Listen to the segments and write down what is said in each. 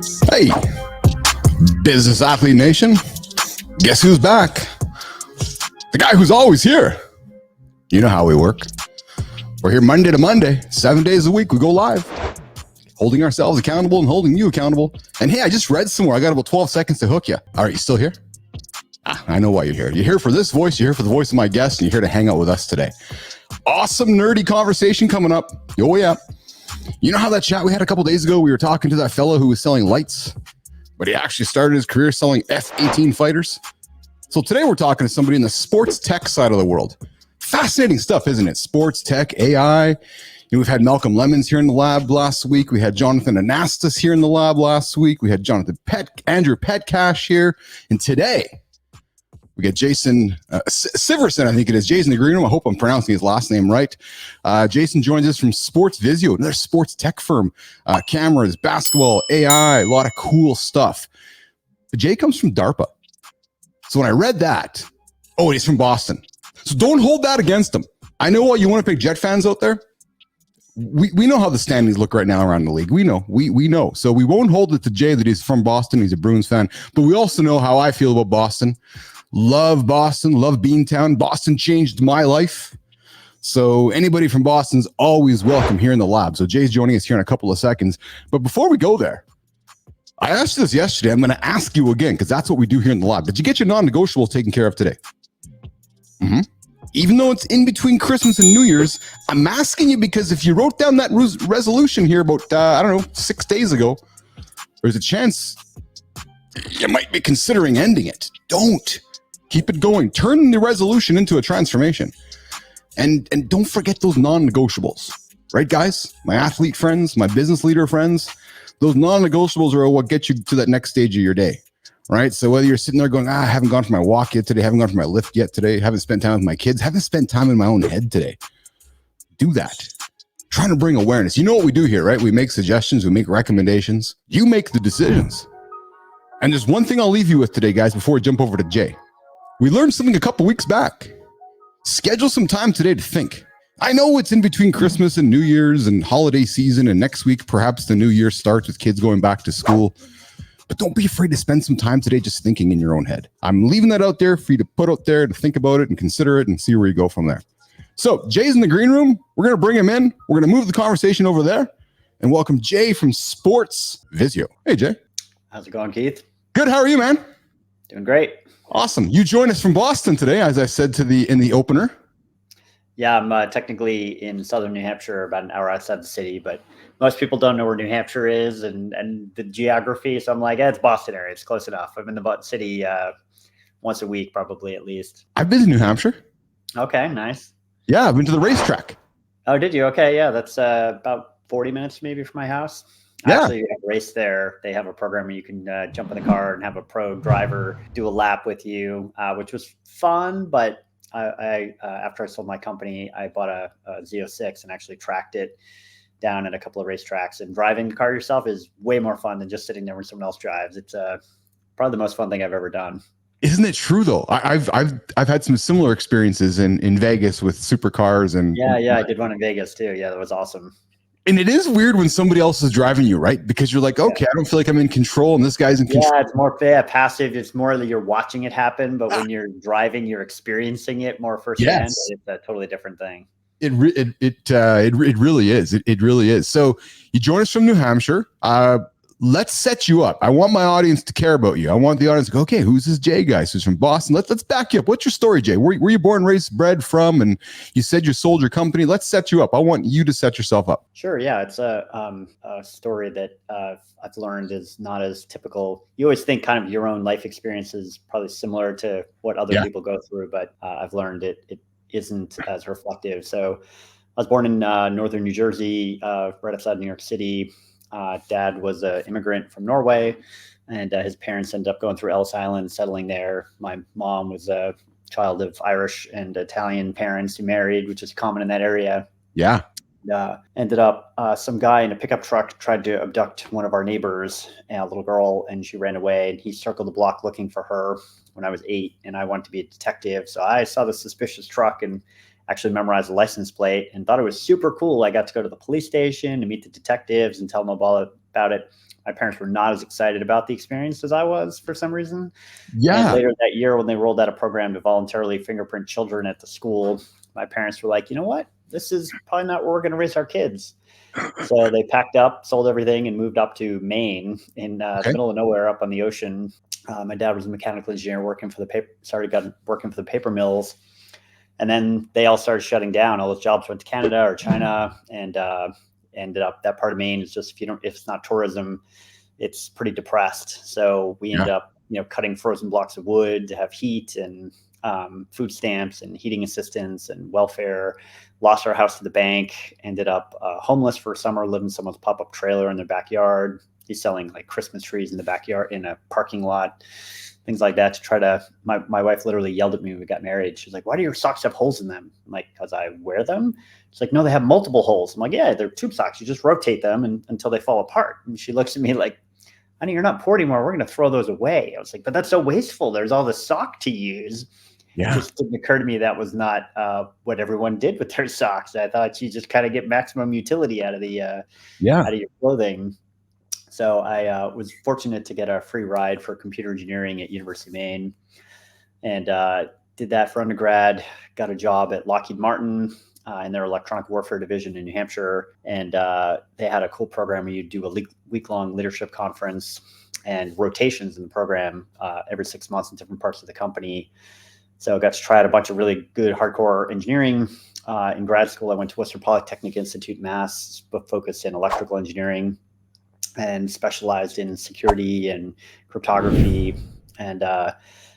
Hey, Business Athlete Nation, guess who's back? The guy who's always here. You know how we work. We're here Monday to Monday, 7 days a week. We go live, holding ourselves accountable and holding you accountable. And hey, I just read somewhere. I got about 12 seconds to hook you. All right, you still here? I know why you're here. You're here for this voice. You're here for the voice of my guest, and you're here to hang out with us today. Awesome, nerdy conversation coming up. Oh, yeah. You know how that chat we had a couple days ago, we were talking to that fellow who was selling lights, but he actually started his career selling F-18 fighters. So today we're talking to somebody in the sports tech side of the world. Fascinating stuff, isn't it? Sports tech, AI. You know, we've had Malcolm Lemons here in the lab last week. We had Jonathan Anastas here in the lab last week. We had Andrew Petcash here. And today we got Jason Siverson, I think it is. Jason the Green Room. I hope I'm pronouncing his last name right. Jason joins us from Sports Vizio, another sports tech firm. Cameras, basketball, AI, a lot of cool stuff. Jay comes from DARPA. So when I read that, he's from Boston. So don't hold that against him. I know all you Winnipeg Jet fans out there. We know how the standings look right now around the league. We know. We know. So we won't hold it to Jay that he's from Boston. He's a Bruins fan. But we also know how I feel about Boston. Love Boston. Love Beantown. Boston changed my life. So anybody from Boston's always welcome here in the lab. So Jay's joining us here in a couple of seconds. But before we go there, I asked you this yesterday. I'm going to ask you again because that's what we do here in the lab. Did you get your non-negotiables taken care of today? Mm-hmm. Even though it's in between Christmas and New Year's, I'm asking you because if you wrote down that resolution here about, 6 days ago, there's a chance you might be considering ending it. Don't. Keep it going. Turn the resolution into a transformation. And don't forget those non-negotiables. Right, guys? My athlete friends, my business leader friends, those non-negotiables are what get you to that next stage of your day. Right? So whether you're sitting there going, I haven't gone for my walk yet today, haven't gone for my lift yet today, haven't spent time with my kids, haven't spent time in my own head today. Do that. Trying to bring awareness. You know what we do here, right? We make suggestions, we make recommendations. You make the decisions. And there's one thing I'll leave you with today, guys, before we jump over to Jay. We learned something a couple weeks back. Schedule some time today to think. I know it's in between Christmas and New Year's and holiday season, and next week, perhaps the new year starts with kids going back to school. But don't be afraid to spend some time today just thinking in your own head. I'm leaving that out there for you to put out there to think about it and consider it and see where you go from there. So Jay's in the green room. We're going to bring him in. We're going to move the conversation over there and welcome Jay from Sports Vizio. Hey, Jay. How's it going, Keith? Good. How are you, man? Doing great. Awesome. You joined us from Boston today, as I said in the opener. Yeah, I'm technically in southern New Hampshire, about an hour outside the city, but most people don't know where New Hampshire is and the geography. So I'm like, it's Boston area. It's close enough. I'm in the city once a week, probably at least. I've been to New Hampshire. Okay, nice. Yeah, I've been to the racetrack. Oh, did you? Okay, yeah, that's about 40 minutes maybe from my house. Yeah. Actually, you have a race there. They have a program where you can jump in the car and have a pro driver do a lap with you, which was fun. But I after I sold my company, I bought a Z06 and actually tracked it down at a couple of racetracks. And driving the car yourself is way more fun than just sitting there when someone else drives. It's probably the most fun thing I've ever done. Isn't it true though? I've had some similar experiences in Vegas with supercars and yeah, I did one in Vegas too. Yeah, that was awesome. And it is weird when somebody else is driving you, right? Because you're like, okay, I don't feel like I'm in control, and this guy's in control. Yeah, it's more passive. It's more that you're watching it happen, but when you're driving, you're experiencing it more firsthand. Yes. It's a totally different thing. It really is. It really is. So you join us from New Hampshire. Let's set you up. I want my audience to care about you. I want the audience to go, okay, who's this Jay guy? Who's from Boston? Let's back you up. What's your story, Jay? Were you born, raised, bred from? And you said you sold your company. Let's set you up. I want you to set yourself up. Sure. Yeah, it's a story that I've learned is not as typical. You always think kind of your own life experience is probably similar to what other people go through, but I've learned it isn't as reflective. So I was born in northern New Jersey, right outside New York City. Dad was an immigrant from Norway, and his parents ended up going through Ellis Island, settling there. My mom was a child of Irish and Italian parents who married, which is common in that area. Yeah. Ended up some guy in a pickup truck tried to abduct one of our neighbors, a little girl, and she ran away. And he circled the block looking for her when I was 8, and I wanted to be a detective. So I saw the suspicious truck and actually memorized the license plate and thought it was super cool. I got to go to the police station and meet the detectives and tell them all about it. My parents were not as excited about the experience as I was for some reason. Yeah. And later that year, when they rolled out a program to voluntarily fingerprint children at the school, my parents were like, you know what? This is probably not where we're going to raise our kids. So they packed up, sold everything, and moved up to Maine in the middle of nowhere up on the ocean. My dad was a mechanical engineer working for the paper mills. And then they all started shutting down. All those jobs went to Canada or China, and ended up that part of Maine is just, if it's not tourism, it's pretty depressed. So we ended up, cutting frozen blocks of wood to have heat, and food stamps and heating assistance and welfare. Lost our house to the bank. Ended up homeless for a summer, living in someone's pop-up trailer in their backyard. He's selling like Christmas trees in the backyard in a parking lot, things like that, to try to. My wife literally yelled at me when we got married. She's like, "Why do your socks have holes in them?" I'm like, "Because I wear them." She's like, "No, they have multiple holes." I'm like, "Yeah, they're tube socks. You just rotate them until they fall apart." And she looks at me like, "Honey, you're not poor anymore. We're going to throw those away." I was like, "But that's so wasteful. There's all the sock to use." Yeah. It just didn't occur to me that was not what everyone did with their socks. I thought you just kind of get maximum utility out of out of your clothing. So I was fortunate to get a free ride for computer engineering at University of Maine, and did that for undergrad. Got a job at Lockheed Martin in their electronic warfare division in New Hampshire, and they had a cool program where you do a week-long leadership conference and rotations in the program every 6 months in different parts of the company. So I got to try out a bunch of really good hardcore engineering. In grad school, I went to Worcester Polytechnic Institute, Mass, but focused in electrical engineering, and specialized in security and cryptography, and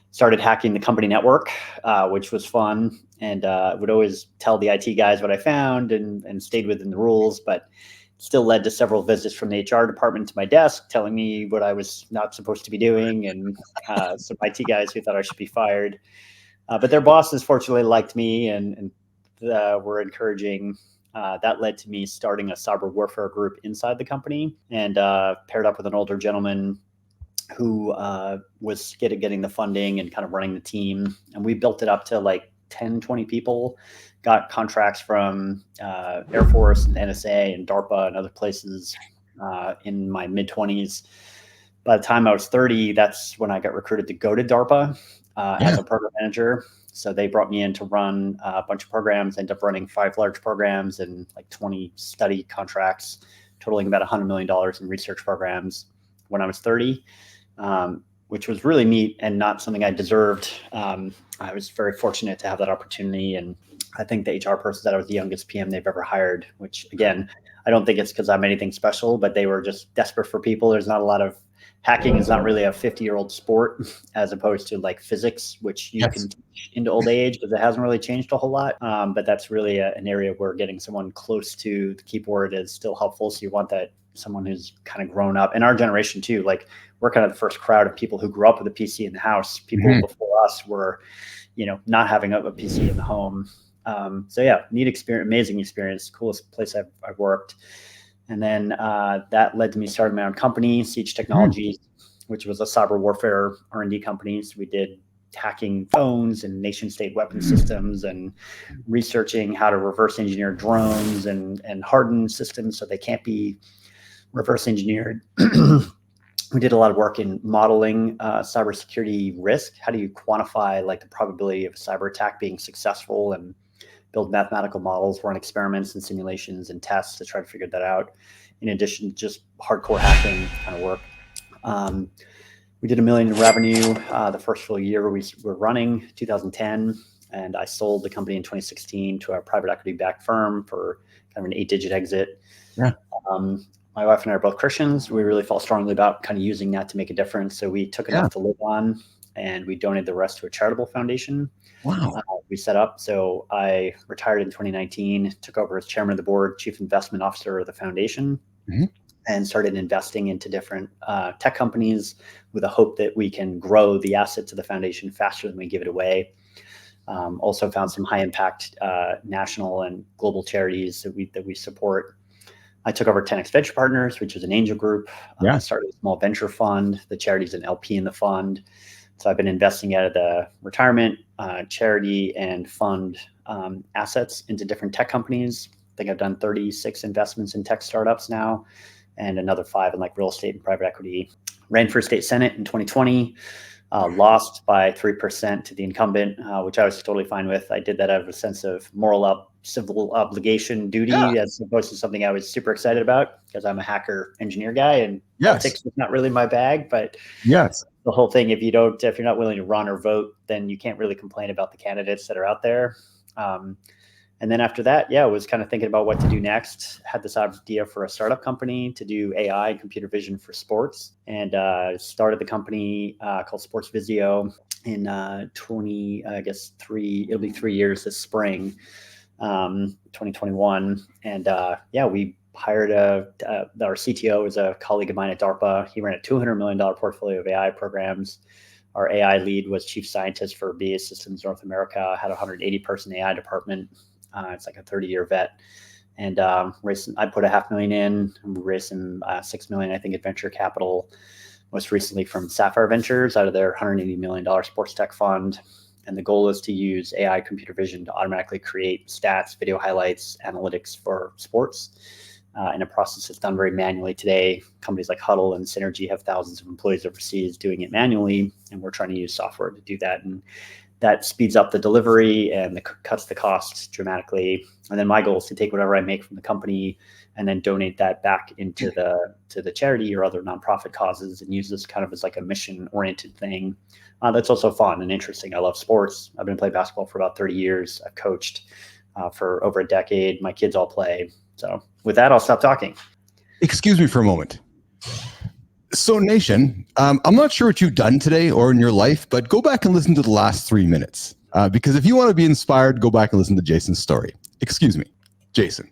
started hacking the company network, which was fun. And would always tell the IT guys what I found, and stayed within the rules, but still led to several visits from the HR department to my desk telling me what I was not supposed to be doing, and some IT guys who thought I should be fired. But their bosses fortunately liked me, and were encouraging. That led to me starting a cyber warfare group inside the company, and paired up with an older gentleman who was getting the funding and kind of running the team. And we built it up to like 10, 20 people, got contracts from Air Force and NSA and DARPA and other places in my mid-20s. By the time I was 30, that's when I got recruited to go to DARPA as a program manager. So they brought me in to run a bunch of programs, ended up running 5 large programs and like 20 study contracts, totaling about $100 million in research programs when I was 30, which was really neat and not something I deserved. I was very fortunate to have that opportunity. And I think the HR person said I was the youngest PM they've ever hired, which again, I don't think it's because I'm anything special, but they were just desperate for people. There's not a lot of hacking is not really a 50-year-old sport, as opposed to like physics, which you can teach into old age because it hasn't really changed a whole lot. But that's really an area where getting someone close to the keyboard is still helpful. So you want that someone who's kind of grown up. In our generation too, like we're kind of the first crowd of people who grew up with a PC in the house. People before us were, not having a PC in the home. So yeah, neat experience, amazing experience, coolest place I've worked. And then that led to me starting my own company, Siege Technologies, which was a cyber warfare R&D company. So we did hacking phones and nation state weapon systems, and researching how to reverse engineer drones and harden systems so they can't be reverse engineered. We did a lot of work in modeling cybersecurity risk. How do you quantify like the probability of a cyber attack being successful, and build mathematical models, run experiments and simulations and tests to try to figure that out, in addition to just hardcore hacking kind of work. We did $1 million in revenue the first full year we were running, 2010, and I sold the company in 2016 to a private equity-backed firm for kind of an 8-digit exit. Yeah. My wife and I are both Christians. We really felt strongly about kind of using that to make a difference. So we took enough to live on, and we donated the rest to a charitable foundation. Wow. We set up. So I retired in 2019, took over as chairman of the board, chief investment officer of the foundation, and started investing into different tech companies with a hope that we can grow the assets of the foundation faster than we give it away. Also found some high impact national and global charities that we support. I took over 10X Venture Partners, which is an angel group. I started a small venture fund. The charity's an LP in the fund. So I've been investing out of the retirement, charity, and fund assets into different tech companies. I think I've done 36 investments in tech startups now, and another 5 in like real estate and private equity. Ran for state senate in 2020. Lost by 3% to the incumbent, which I was totally fine with. I did that out of a sense of moral civil obligation, duty, as opposed to something I was super excited about, because I'm a hacker engineer guy, and politics is not really my bag. But the whole thing, if you're not willing to run or vote, then you can't really complain about the candidates that are out there. And then after that, I was kind of thinking about what to do next. Had this idea for a startup company to do AI and computer vision for sports, and started the company called Sports Vizio in it'll be 3 years this spring, 2021. And we hired our CTO is a colleague of mine at DARPA. He ran a $200 million portfolio of AI programs. Our AI lead was chief scientist for BA Systems North America, had a 180-person AI department. It's like a 30-year vet. And I put $500,000 in, raised some $6 million, I think, at venture capital, most recently from Sapphire Ventures out of their $180 million sports tech fund. And the goal is to use AI computer vision to automatically create stats, video highlights, analytics for sports in a process that's done very manually today. Companies like Huddle and Synergy have thousands of employees overseas doing it manually, and we're trying to use software to do that. And that speeds up the delivery and cuts the costs dramatically. And then my goal is to take whatever I make from the company and then donate that back into the charity or other nonprofit causes, and use this kind of as like a mission-oriented thing. That's also fun and interesting. I love sports. I've been playing basketball for about 30 years. I've coached for over a decade. My kids all play. So with that, I'll stop talking. Excuse me for a moment. So Nation, I'm not sure what you've done today or in your life, but go back and listen to the last 3 minutes. Because if you want to be inspired, go back and listen to Jason's story. Excuse me, Jason.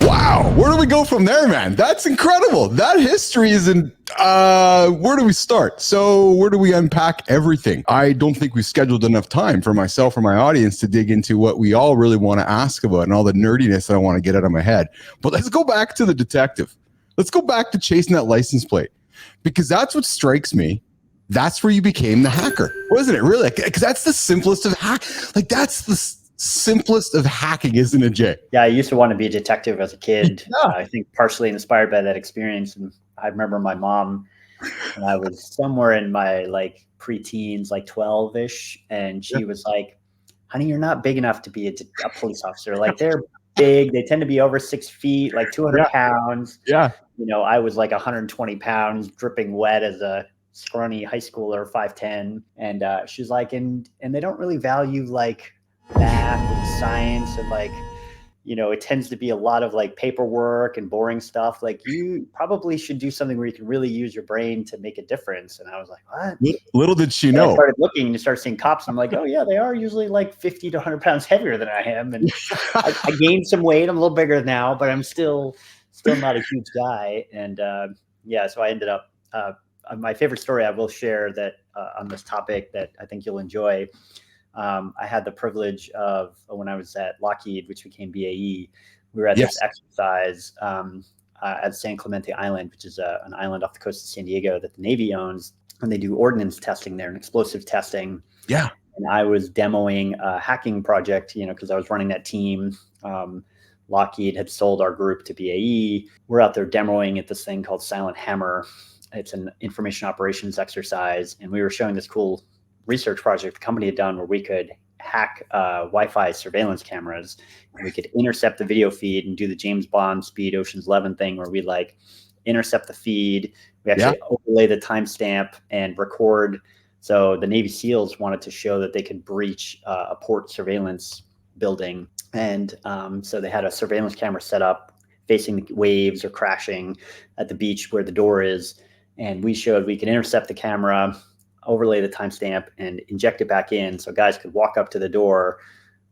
Wow, where do we go from there, man? That's incredible. That history is where do we start? So where do we unpack everything? I don't think we've scheduled enough time for myself or my audience to dig into what we all really want to ask about and all the nerdiness that I want to get out of my head. But let's go back to the detective. Let's go back to chasing that license plate, because that's what strikes me. That's where you became the hacker, wasn't it? Really? Because that's the simplest of that's the simplest of hacking, isn't it, Jay? Yeah, I used to want to be a detective as a kid. I think partially inspired by that experience. And I remember my mom, when I was somewhere in my like preteens, like 12-ish, and she was like, "Honey, you're not big enough to be a police officer. Like, they're big. They tend to be over 6 feet, like 200 pounds." Yeah. I was like 120 pounds, dripping wet as a scrawny high schooler, 5'10". And she's like, and they don't really value like math and science, and like, it tends to be a lot of like paperwork and boring stuff. Like, you probably should do something where you can really use your brain to make a difference. And I was like, what? Little did she know. I started looking, you start seeing cops. I'm like, oh yeah, they are usually like 50 to 100 pounds heavier than I am. And I gained some weight. I'm a little bigger now, but I'm still not a huge guy. And so I ended up, my favorite story I will share that on this topic that I think you'll enjoy. I had the privilege of, when I was at Lockheed, which became BAE, we were at this exercise at San Clemente Island, which is an island off the coast of San Diego that the Navy owns, and they do ordnance testing there and explosive testing. Yeah. And I was demoing a hacking project, because I was running that team. Lockheed had sold our group to BAE. We're out there demoing at this thing called Silent Hammer. It's an information operations exercise. And we were showing this cool research project the company had done where we could hack Wi-Fi surveillance cameras. And we could intercept the video feed and do the James Bond speed Ocean's 11 thing where we like intercept the feed. We actually overlay the timestamp and record. So the Navy SEALs wanted to show that they could breach a port surveillance building. And so they had a surveillance camera set up facing the waves or crashing at the beach where the door is. And we showed we could intercept the camera, overlay the timestamp, and inject it back in. So guys could walk up to the door,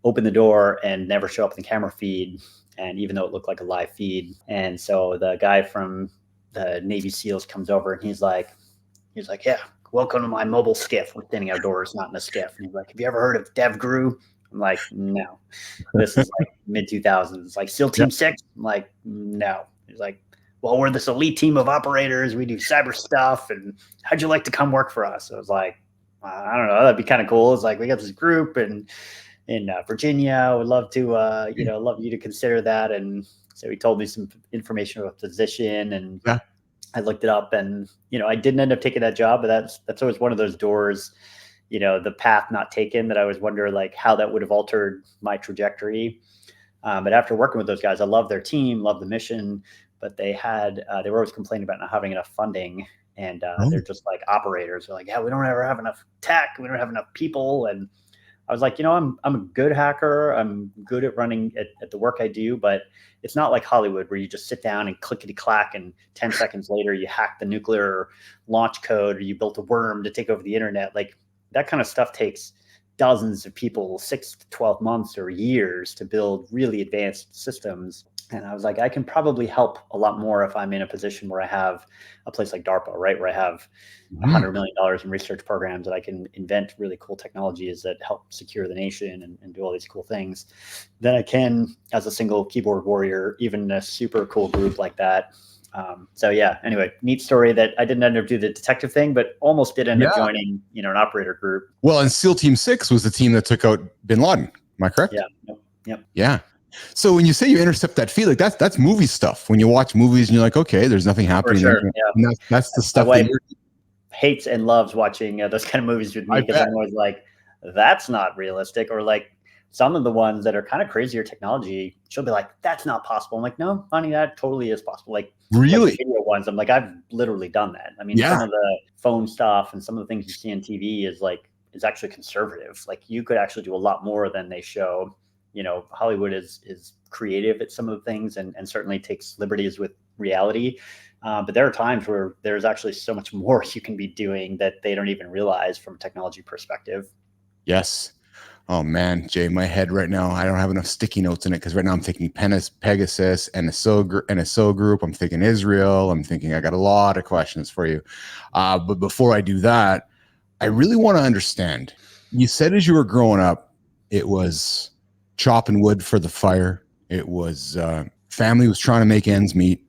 open the door, and never show up in the camera feed. And even though it looked like a live feed. And so the guy from the Navy SEALs comes over and he's like, yeah, welcome to my mobile skiff. We're standing outdoors, not in a skiff. And he's like, have you ever heard of DevGru? I'm like, no. This is like mid 2000s. It's like SEAL Team 6? I'm like, no. He's like, well, we're this elite team of operators. We do cyber stuff. And how'd you like to come work for us? I was like, I don't know. That'd be kind of cool. It's like, we got this group in Virginia. Would love to, love you to consider that. And So he told me some information about the position, and Yeah. I looked it up, and I didn't end up taking that job, but that's always one of those doors, the path not taken, that I always wonder like how that would have altered my trajectory. But after working with those guys, I love their team, love the mission, but they were always complaining about not having enough funding. And they're just like operators. They're like, yeah, we don't ever have enough tech. We don't have enough people. And I was like, I'm a good hacker. I'm good at running at the work I do, but it's not like Hollywood where you just sit down and clickety clack, and 10 seconds later you hack the nuclear launch code, or you built a worm to take over the internet. Like that kind of stuff takes dozens of people, 6 to 12 months or years to build really advanced systems. And I was like, I can probably help a lot more if I'm in a position where I have a place like DARPA, right? Where I have $100 million in research programs that I can invent really cool technologies that help secure the nation and do all these cool things. Then I can, as a single keyboard warrior, even a super cool group like that. So yeah, anyway, neat story that I didn't end up doing the detective thing, but almost did end up joining, an operator group. Well, and SEAL Team 6 was the team that took out bin Laden. Am I correct? Yeah. Yep. Yeah. So when you say you intercept that feed, like that's movie stuff. When you watch movies and you're like, okay, there's nothing happening. For sure. There. Yeah. And that's the stuff My that wife hates and loves watching those kind of movies with me, because I'm always like, that's not realistic. Or like some of the ones that are kind of crazier technology, she'll be like, that's not possible. I'm like, no, honey, that totally is possible. Like really video ones, I'm like, I've literally done that. I mean, some of the phone stuff and some of the things you see on TV is actually conservative. Like you could actually do a lot more than they show. Hollywood is creative at some of the things, and certainly takes liberties with reality. But there are times where there's actually so much more you can be doing that they don't even realize from a technology perspective. Yes. Oh man, Jay, my head right now, I don't have enough sticky notes in it, because right now I'm thinking Pegasus and NSO group. I'm thinking Israel. I'm thinking I got a lot of questions for you. But before I do that, I really want to understand. You said as you were growing up, it was chopping wood for the fire. It was family was trying to make ends meet.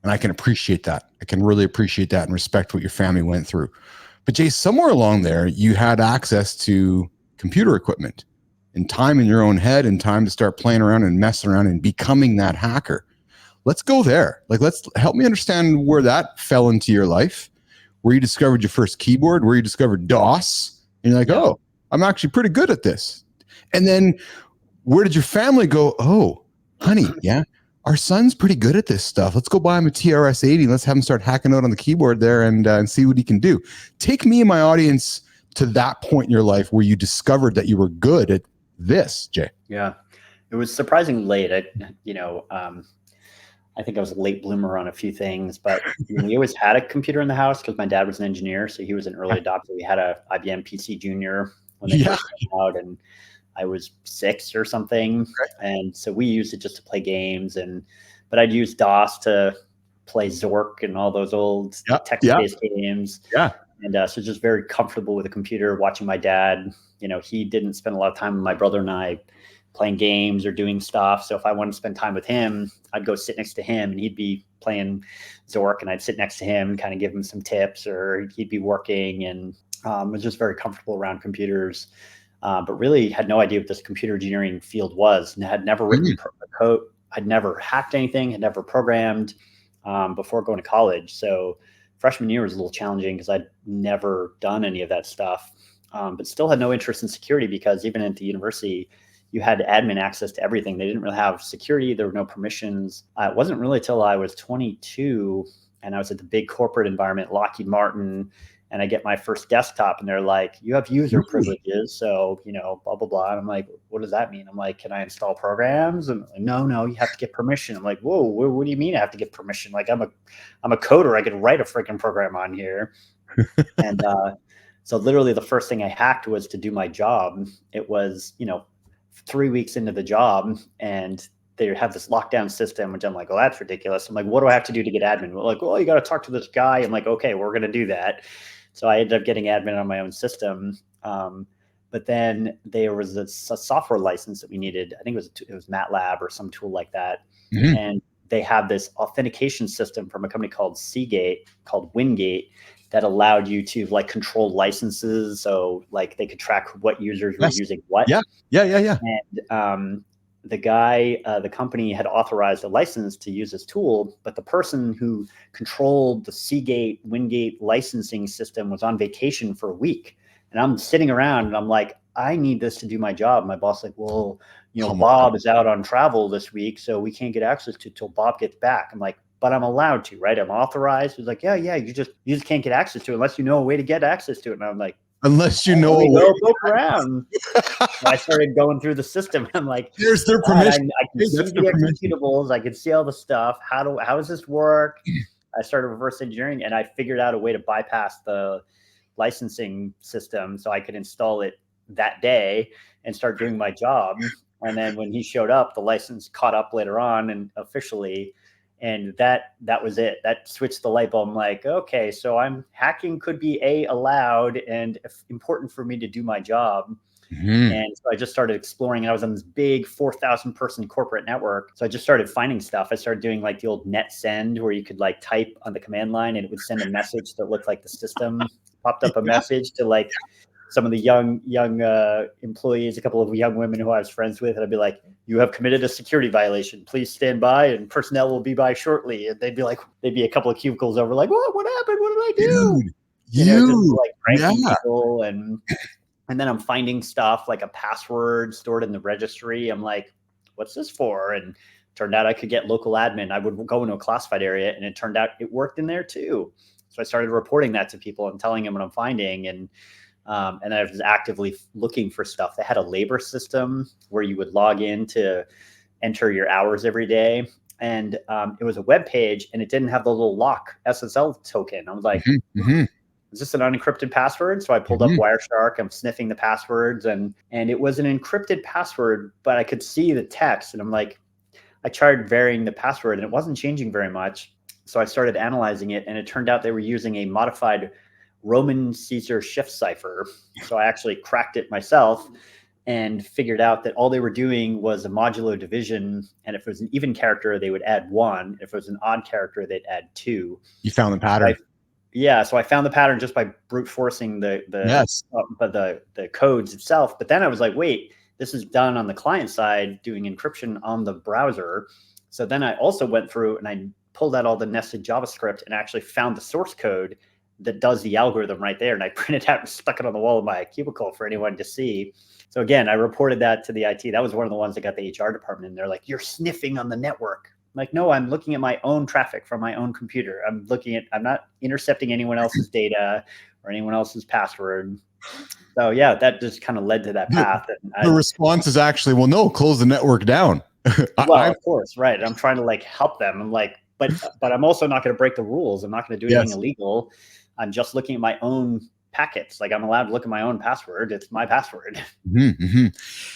And I can appreciate that. I can really appreciate that and respect what your family went through. But Jay, somewhere along there, you had access to computer equipment and time in your own head and time to start playing around and messing around and becoming that hacker. Let's go there. Like, let's help me understand where that fell into your life, where you discovered your first keyboard, where you discovered DOS. And you're like, oh, I'm actually pretty good at this. And then where did your family go? Oh, honey, yeah, our son's pretty good at this stuff. Let's go buy him a TRS-80. Let's have him start hacking out on the keyboard there and see what he can do. Take me and my audience to that point in your life where you discovered that you were good at this, Jay. Yeah, it was surprisingly late. I think I was a late bloomer on a few things, but we always had a computer in the house because my dad was an engineer, so he was an early adopter. We had a IBM PC Junior when they first came out, and I was 6 or something. And so we used it just to play games, but I'd use DOS to play Zork and all those old text-based games. Yeah. And so just very comfortable with a computer, watching my dad. He didn't spend a lot of time with my brother and I playing games or doing stuff. So if I wanted to spend time with him, I'd go sit next to him and he'd be playing Zork, and I'd sit next to him and kind of give him some tips, or he'd be working, and was just very comfortable around computers. But really had no idea what this computer engineering field was, and had never written code. I'd never hacked anything, had never programmed before going to college. So freshman year was a little challenging because I'd never done any of that stuff, but still had no interest in security, because even at the university, you had admin access to everything. They didn't really have security. There were no permissions. It wasn't really till I was 22 and I was at the big corporate environment, Lockheed Martin, and I get my first desktop, and they're like, you have user privileges. So, blah, blah, blah. And I'm like, what does that mean? I'm like, can I install programs? And like, no, you have to get permission. I'm like, whoa, what do you mean I have to get permission? Like, I'm a coder. I could write a freaking program on here. And so literally the first thing I hacked was to do my job. It was, 3 weeks into the job, and they have this lockdown system, which I'm like, well, that's ridiculous. I'm like, what do I have to do to get admin? Well, like, well, you got to talk to this guy. I'm like, okay, we're going to do that. So I ended up getting admin on my own system. But then there was a software license that we needed. I think it was MATLAB or some tool like that. Mm-hmm. And they have this authentication system from a company called Seagate, called Wingate, that allowed you to like control licenses. So like they could track what users were using what. Yeah. And the guy, the company had authorized a license to use this tool, but the person who controlled the Seagate, Wingate licensing system was on vacation for a week. And I'm sitting around and I'm like, I need this to do my job. My boss like, well, Bob is out on travel this week, so we can't get access to it till Bob gets back. I'm like, but I'm allowed to, right? I'm authorized. He's like, yeah, you just can't get access to it unless you know a way to get access to it. And I'm like, unless you know let a me way. go poke around. I started going through the system. I'm like, there's their permission. I can see the executables. I can see all the stuff. How does this work? I started reverse engineering, and I figured out a way to bypass the licensing system so I could install it that day and start doing my job. And then when he showed up, the license caught up later on and officially, and that was it. That switched the light bulb. I'm like, okay, so hacking could be allowed and important for me to do my job. Mm-hmm. And so I just started exploring. I was on this big 4,000 person corporate network. So I just started finding stuff. I started doing like the old net send where you could like type on the command line and it would send a message that looked like the system popped up a message to like some of the young employees, a couple of young women who I was friends with. And I'd be like, you have committed a security violation. Please stand by and personnel will be by shortly. And they'd be a couple of cubicles over like, what happened? What did I do? Just like pranking people. And then I'm finding stuff like a password stored in the registry. I'm like, what's this for? And turned out I could get local admin. I would go into a classified area and it turned out it worked in there too. So I started reporting that to people and telling them what I'm finding. And I was actively looking for stuff. They had a labor system where you would log in to enter your hours every day. And it was a web page and it didn't have the little lock SSL token. I was like, is this an unencrypted password? So I pulled up Wireshark. I'm sniffing the passwords and it was an encrypted password, but I could see the text. And I'm like, I tried varying the password and it wasn't changing very much. So I started analyzing it and it turned out they were using a modified Roman Caesar shift cipher. So I actually cracked it myself and figured out that all they were doing was a modulo division. And if it was an even character, they would add 1. If it was an odd character, they'd add 2. You found the pattern. So I found the pattern just by brute forcing the codes itself. But then I was like, wait, this is done on the client side doing encryption on the browser. So then I also went through and I pulled out all the nested JavaScript and actually found the source code that does the algorithm right there. And I printed out and stuck it on the wall of my cubicle for anyone to see. So again, I reported that to the IT. That was one of the ones that got the HR department. And they're like, you're sniffing on the network. I'm like, no, I'm looking at my own traffic from my own computer. I'm not intercepting anyone else's data or anyone else's password. So yeah, that just kind of led to that path. And the response is actually, well, no, close the network down. Of course, right. I'm trying to like help them. I'm like, but I'm also not going to break the rules. I'm not going to do anything illegal. I'm just looking at my own packets. Like I'm allowed to look at my own password. It's my password.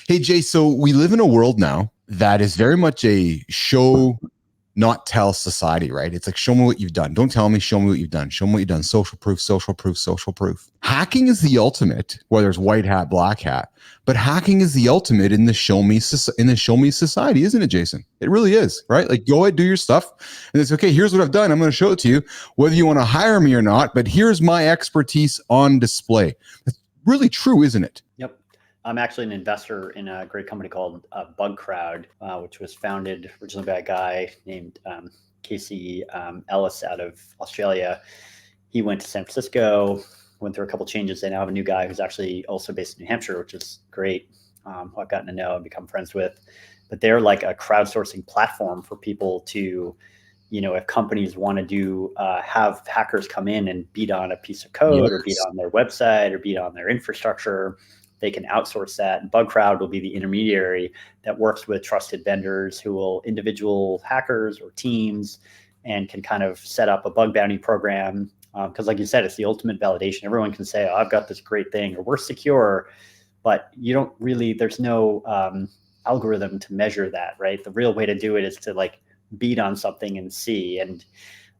Hey, Jay, so we live in a world now that is very much a show, not tell society, right? It's like, show me what you've done. Don't tell me, show me what you've done. Show me what you've done. Social proof, social proof, social proof. Hacking is the ultimate, whether it's white hat, black hat, but hacking is the ultimate in the show me society, isn't it, Jason? It really is, right? Like, go ahead, do your stuff. And it's okay. Here's what I've done. I'm going to show it to you, whether you want to hire me or not, but here's my expertise on display. That's really true, isn't it? Yep. I'm actually an investor in a great company called Bug Crowd, which was founded originally by a guy named Casey Ellis out of Australia. He went to San Francisco, went through a couple changes. They now have a new guy who's actually also based in New Hampshire, which is great, who I've gotten to know and become friends with. But they're like a crowdsourcing platform for people to, if companies want to do, have hackers come in and beat on a piece of code or beat on their website or beat on their infrastructure, they can outsource that. And Bug Crowd will be the intermediary that works with trusted vendors who will individual hackers or teams and can kind of set up a bug bounty program. Because like you said, it's the ultimate validation. Everyone can say, oh, I've got this great thing or we're secure, but you don't really, there's no algorithm to measure that, right? The real way to do it is to like beat on something and see. And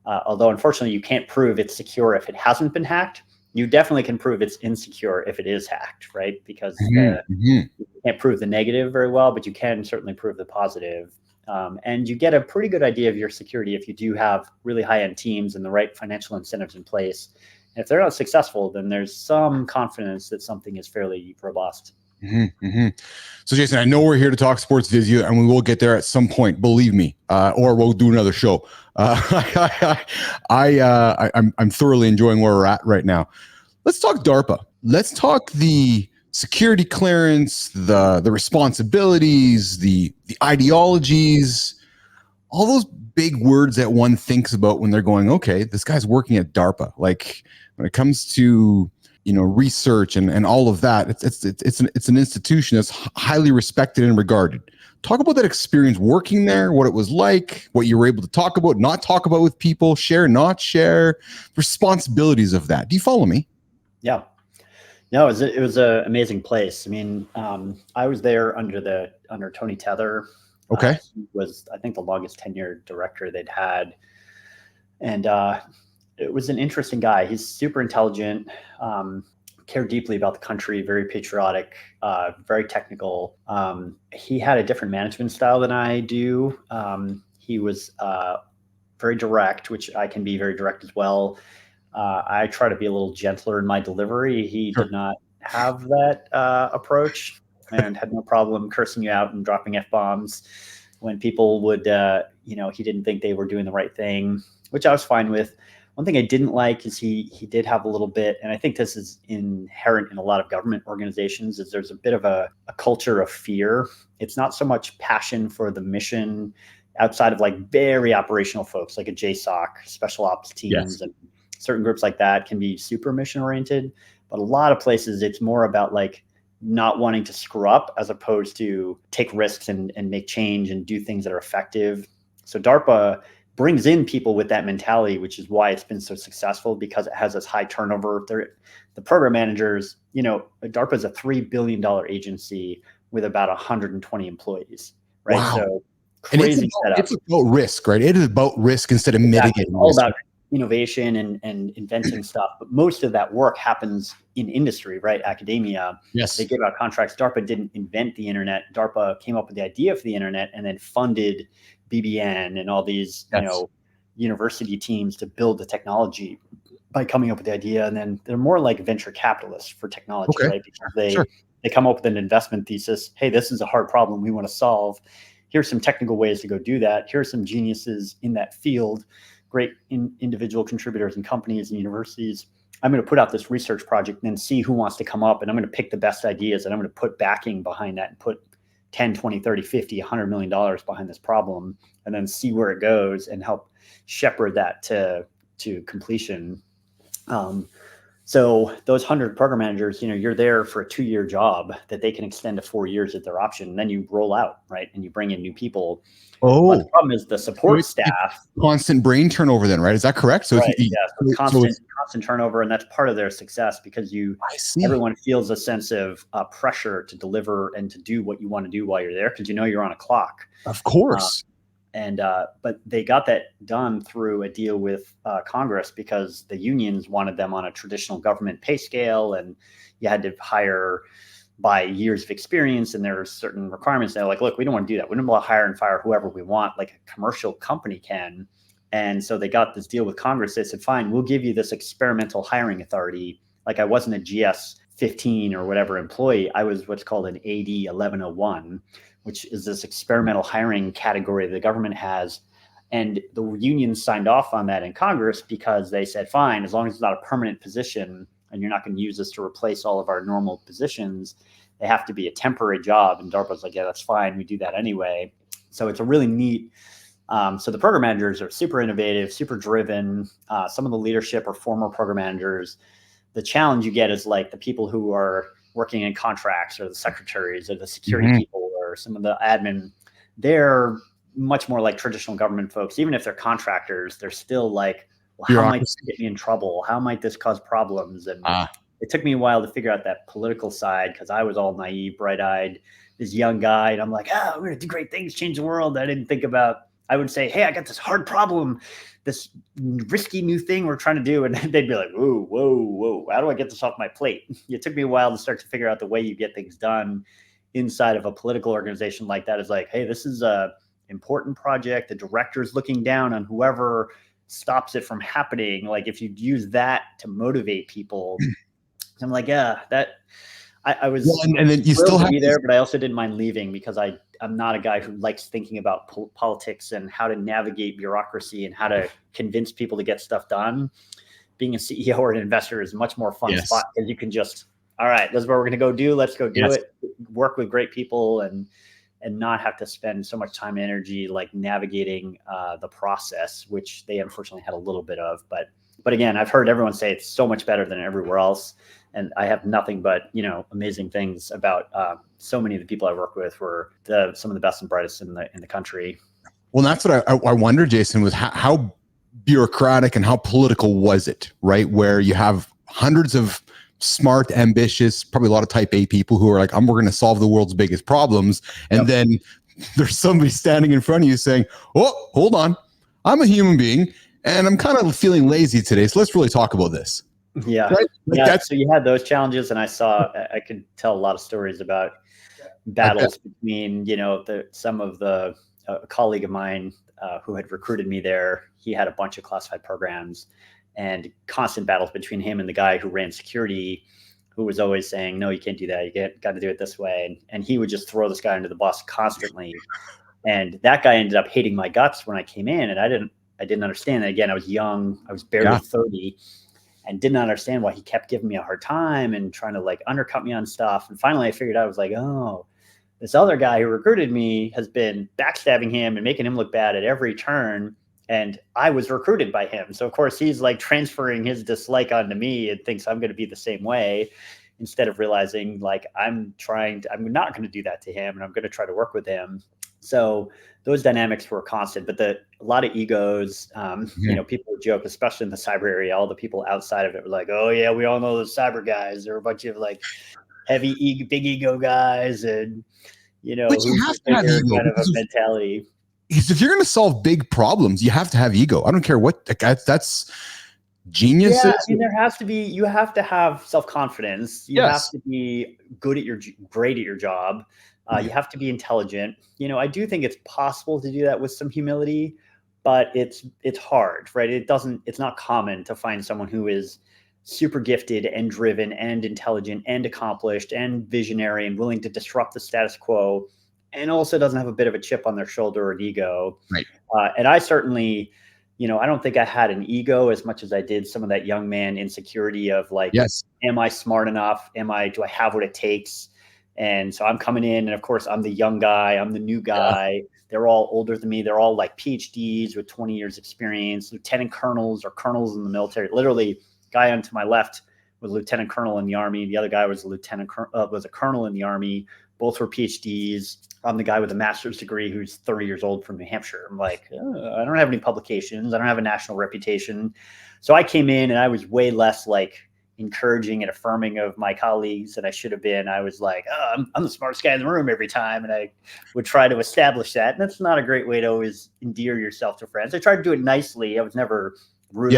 although unfortunately you can't prove it's secure if it hasn't been hacked, you definitely can prove it's insecure if it is hacked, right? Because you can't prove the negative very well, but you can certainly prove the positive. And you get a pretty good idea of your security if you do have really high-end teams and the right financial incentives in place. And if they're not successful, then there's some confidence that something is fairly robust. So, Jason, I know we're here to talk sports Vizio, and we will get there at some point, believe me, or we'll do another show. I'm thoroughly enjoying where we're at right now. Let's talk DARPA. Let's talk the security clearance, the responsibilities, the ideologies, all those big words that one thinks about when they're going, okay, this guy's working at DARPA. Like when it comes to research and all of that, it's an institution that's highly respected and regarded. Talk about that experience working there, what it was like, what you were able to talk about, not talk about with people, share, not share, responsibilities of that. Do you follow me? Yeah. No, it was an amazing place. I mean, I was there under Tony Tether. Okay. He was, I think, the longest tenured director they'd had. And it was an interesting guy. He's super intelligent, cared deeply about the country, very patriotic, very technical. He had a different management style than I do. He was very direct, which I can be very direct as well. I try to be a little gentler in my delivery. He did not have that approach and had no problem cursing you out and dropping F-bombs when people would, he didn't think they were doing the right thing, which I was fine with. One thing I didn't like is he did have a little bit, and I think this is inherent in a lot of government organizations, is there's a bit of a culture of fear. It's not so much passion for the mission outside of like very operational folks like a JSOC, special ops teams, and certain groups like that can be super mission oriented, but a lot of places it's more about like not wanting to screw up as opposed to take risks and make change and do things that are effective. So DARPA brings in people with that mentality, which is why it's been so successful, because it has this high turnover. The program managers, DARPA is a $3 billion agency with about 120 employees, right? Wow. So crazy setup. It's about risk, right? It is about risk instead of mitigating all risk. About innovation and inventing stuff, but most of that work happens in industry, right? Academia. Yes. They give out contracts. DARPA didn't invent the internet. DARPA came up with the idea for the internet and then funded BBN and all these, university teams to build the technology by coming up with the idea. And then they're more like venture capitalists for technology, right? Because they come up with an investment thesis. Hey, this is a hard problem we want to solve. Here's some technical ways to go do that. Here's some geniuses in that field, great individual contributors and companies and universities. I'm going to put out this research project and then see who wants to come up. And I'm going to pick the best ideas and I'm going to put backing behind that and put 10, 20, 30, 50, $100 million behind this problem and then see where it goes and help shepherd that to completion. So those 100 program managers, you're there for a 2-year job that they can extend to 4 years at their option. And then you roll out, right? And you bring in new people. Oh, but the problem is the support staff. Constant brain turnover then, right? Is that correct? So, constant turnover. And that's part of their success because everyone feels a sense of pressure to deliver and to do what you want to do while you're there because you're on a clock. Of course. But they got that done through a deal with Congress because the unions wanted them on a traditional government pay scale, and you had to hire by years of experience, and there are certain requirements. They're like, look, we don't want to do that. We don't want to hire and fire whoever we want, like a commercial company can. And so they got this deal with Congress. They said, fine, we'll give you this experimental hiring authority. Like I wasn't a GS 15 or whatever employee. I was what's called an AD 1101, which is this experimental hiring category the government has. And the union signed off on that in Congress because they said, fine, as long as it's not a permanent position and you're not going to use this to replace all of our normal positions, they have to be a temporary job. And DARPA's like, yeah, that's fine. We do that anyway. So it's a really neat. So the program managers are super innovative, super driven. Some of the leadership are former program managers. The challenge you get is like the people who are working in contracts or the secretaries or the security people or some of the admin. They're much more like traditional government folks. Even if they're contractors, they're still like, well, how might this get me in trouble? How might this cause problems? And it took me a while to figure out that political side because I was all naive, bright-eyed, this young guy. And I'm like, we're going to do great things, change the world. I didn't think about, I would say, hey, I got this hard problem, this risky new thing we're trying to do. And they'd be like, whoa, how do I get this off my plate? It took me a while to start to figure out the way you get things done inside of a political organization like that. Is like, hey, this is a important project. The director's looking down on whoever stops it from happening. Like if you use that to motivate people, I'm like, I was Well, and then you thrilled still to have be there, but I also didn't mind leaving because I'm not a guy who likes thinking about politics and how to navigate bureaucracy and how to convince people to get stuff done. Being a CEO or an investor is a much more fun Yes. spot because you can just, all right, this is what we're going to go do. Let's go do Yes. it. Work with great people and not have to spend so much time and energy like navigating the process, which they unfortunately had a little bit of. But again, I've heard everyone say it's so much better than everywhere else. And I have nothing but, amazing things about so many of the people I work with were some of the best and brightest in the country. Well, that's what I wonder, Jason, was how bureaucratic and how political was it, right? Where you have hundreds of smart, ambitious, probably a lot of type A people who are like, we're going to solve the world's biggest problems. And then there's somebody standing in front of you saying, oh, hold on, I'm a human being and I'm kind of feeling lazy today. So let's really talk about this. Yeah. Right? Like So you had those challenges, and I could tell a lot of stories about battles between, some of the a colleague of mine who had recruited me there. He had a bunch of classified programs and constant battles between him and the guy who ran security, who was always saying, no, you can't do that. You got to do it this way. And he would just throw this guy under the bus constantly. And that guy ended up hating my guts when I came in. And I didn't understand that. Again, I was young. I was barely 30 and didn't understand why he kept giving me a hard time and trying to like undercut me on stuff. And finally I figured out, I was like, oh, this other guy who recruited me has been backstabbing him and making him look bad at every turn. And I was recruited by him. So of course he's like transferring his dislike onto me and thinks I'm going to be the same way, instead of realizing like I'm not going to do that to him and I'm going to try to work with him. So those dynamics were constant, but a lot of egos, people would joke, especially in the cyber area, all the people outside of it were like, oh yeah, we all know those cyber guys. They're a bunch of like big ego guys. And, but you have to have ego kind of a mentality. Because if you're going to solve big problems, you have to have ego. I don't care what that's genius. Yeah, I mean, you have to have self-confidence. You have to be great at your job. You have to be intelligent. I do think it's possible to do that with some humility, but it's hard, right? It's not common to find someone who is super gifted and driven and intelligent and accomplished and visionary and willing to disrupt the status quo, and also doesn't have a bit of a chip on their shoulder or an ego. Right. And I certainly, I don't think I had an ego as much as I did some of that young man insecurity of like, am I smart enough? Do I have what it takes? And so I'm coming in, and of course I'm the young guy, I'm the new guy. Yeah. They're all older than me. They're all like PhDs with 20 years experience, lieutenant colonels or colonels in the military. Literally, guy on to my left was a lieutenant colonel in the Army. The other guy was a colonel in the Army. Both were PhDs. I'm the guy with a master's degree who's 30 years old from New Hampshire. I'm like, I don't have any publications. I don't have a national reputation. So I came in and I was way less like encouraging and affirming of my colleagues than I should have been. I was like, I'm the smartest guy in the room every time. And I would try to establish that. And that's not a great way to always endear yourself to friends. I tried to do it nicely. I was never rude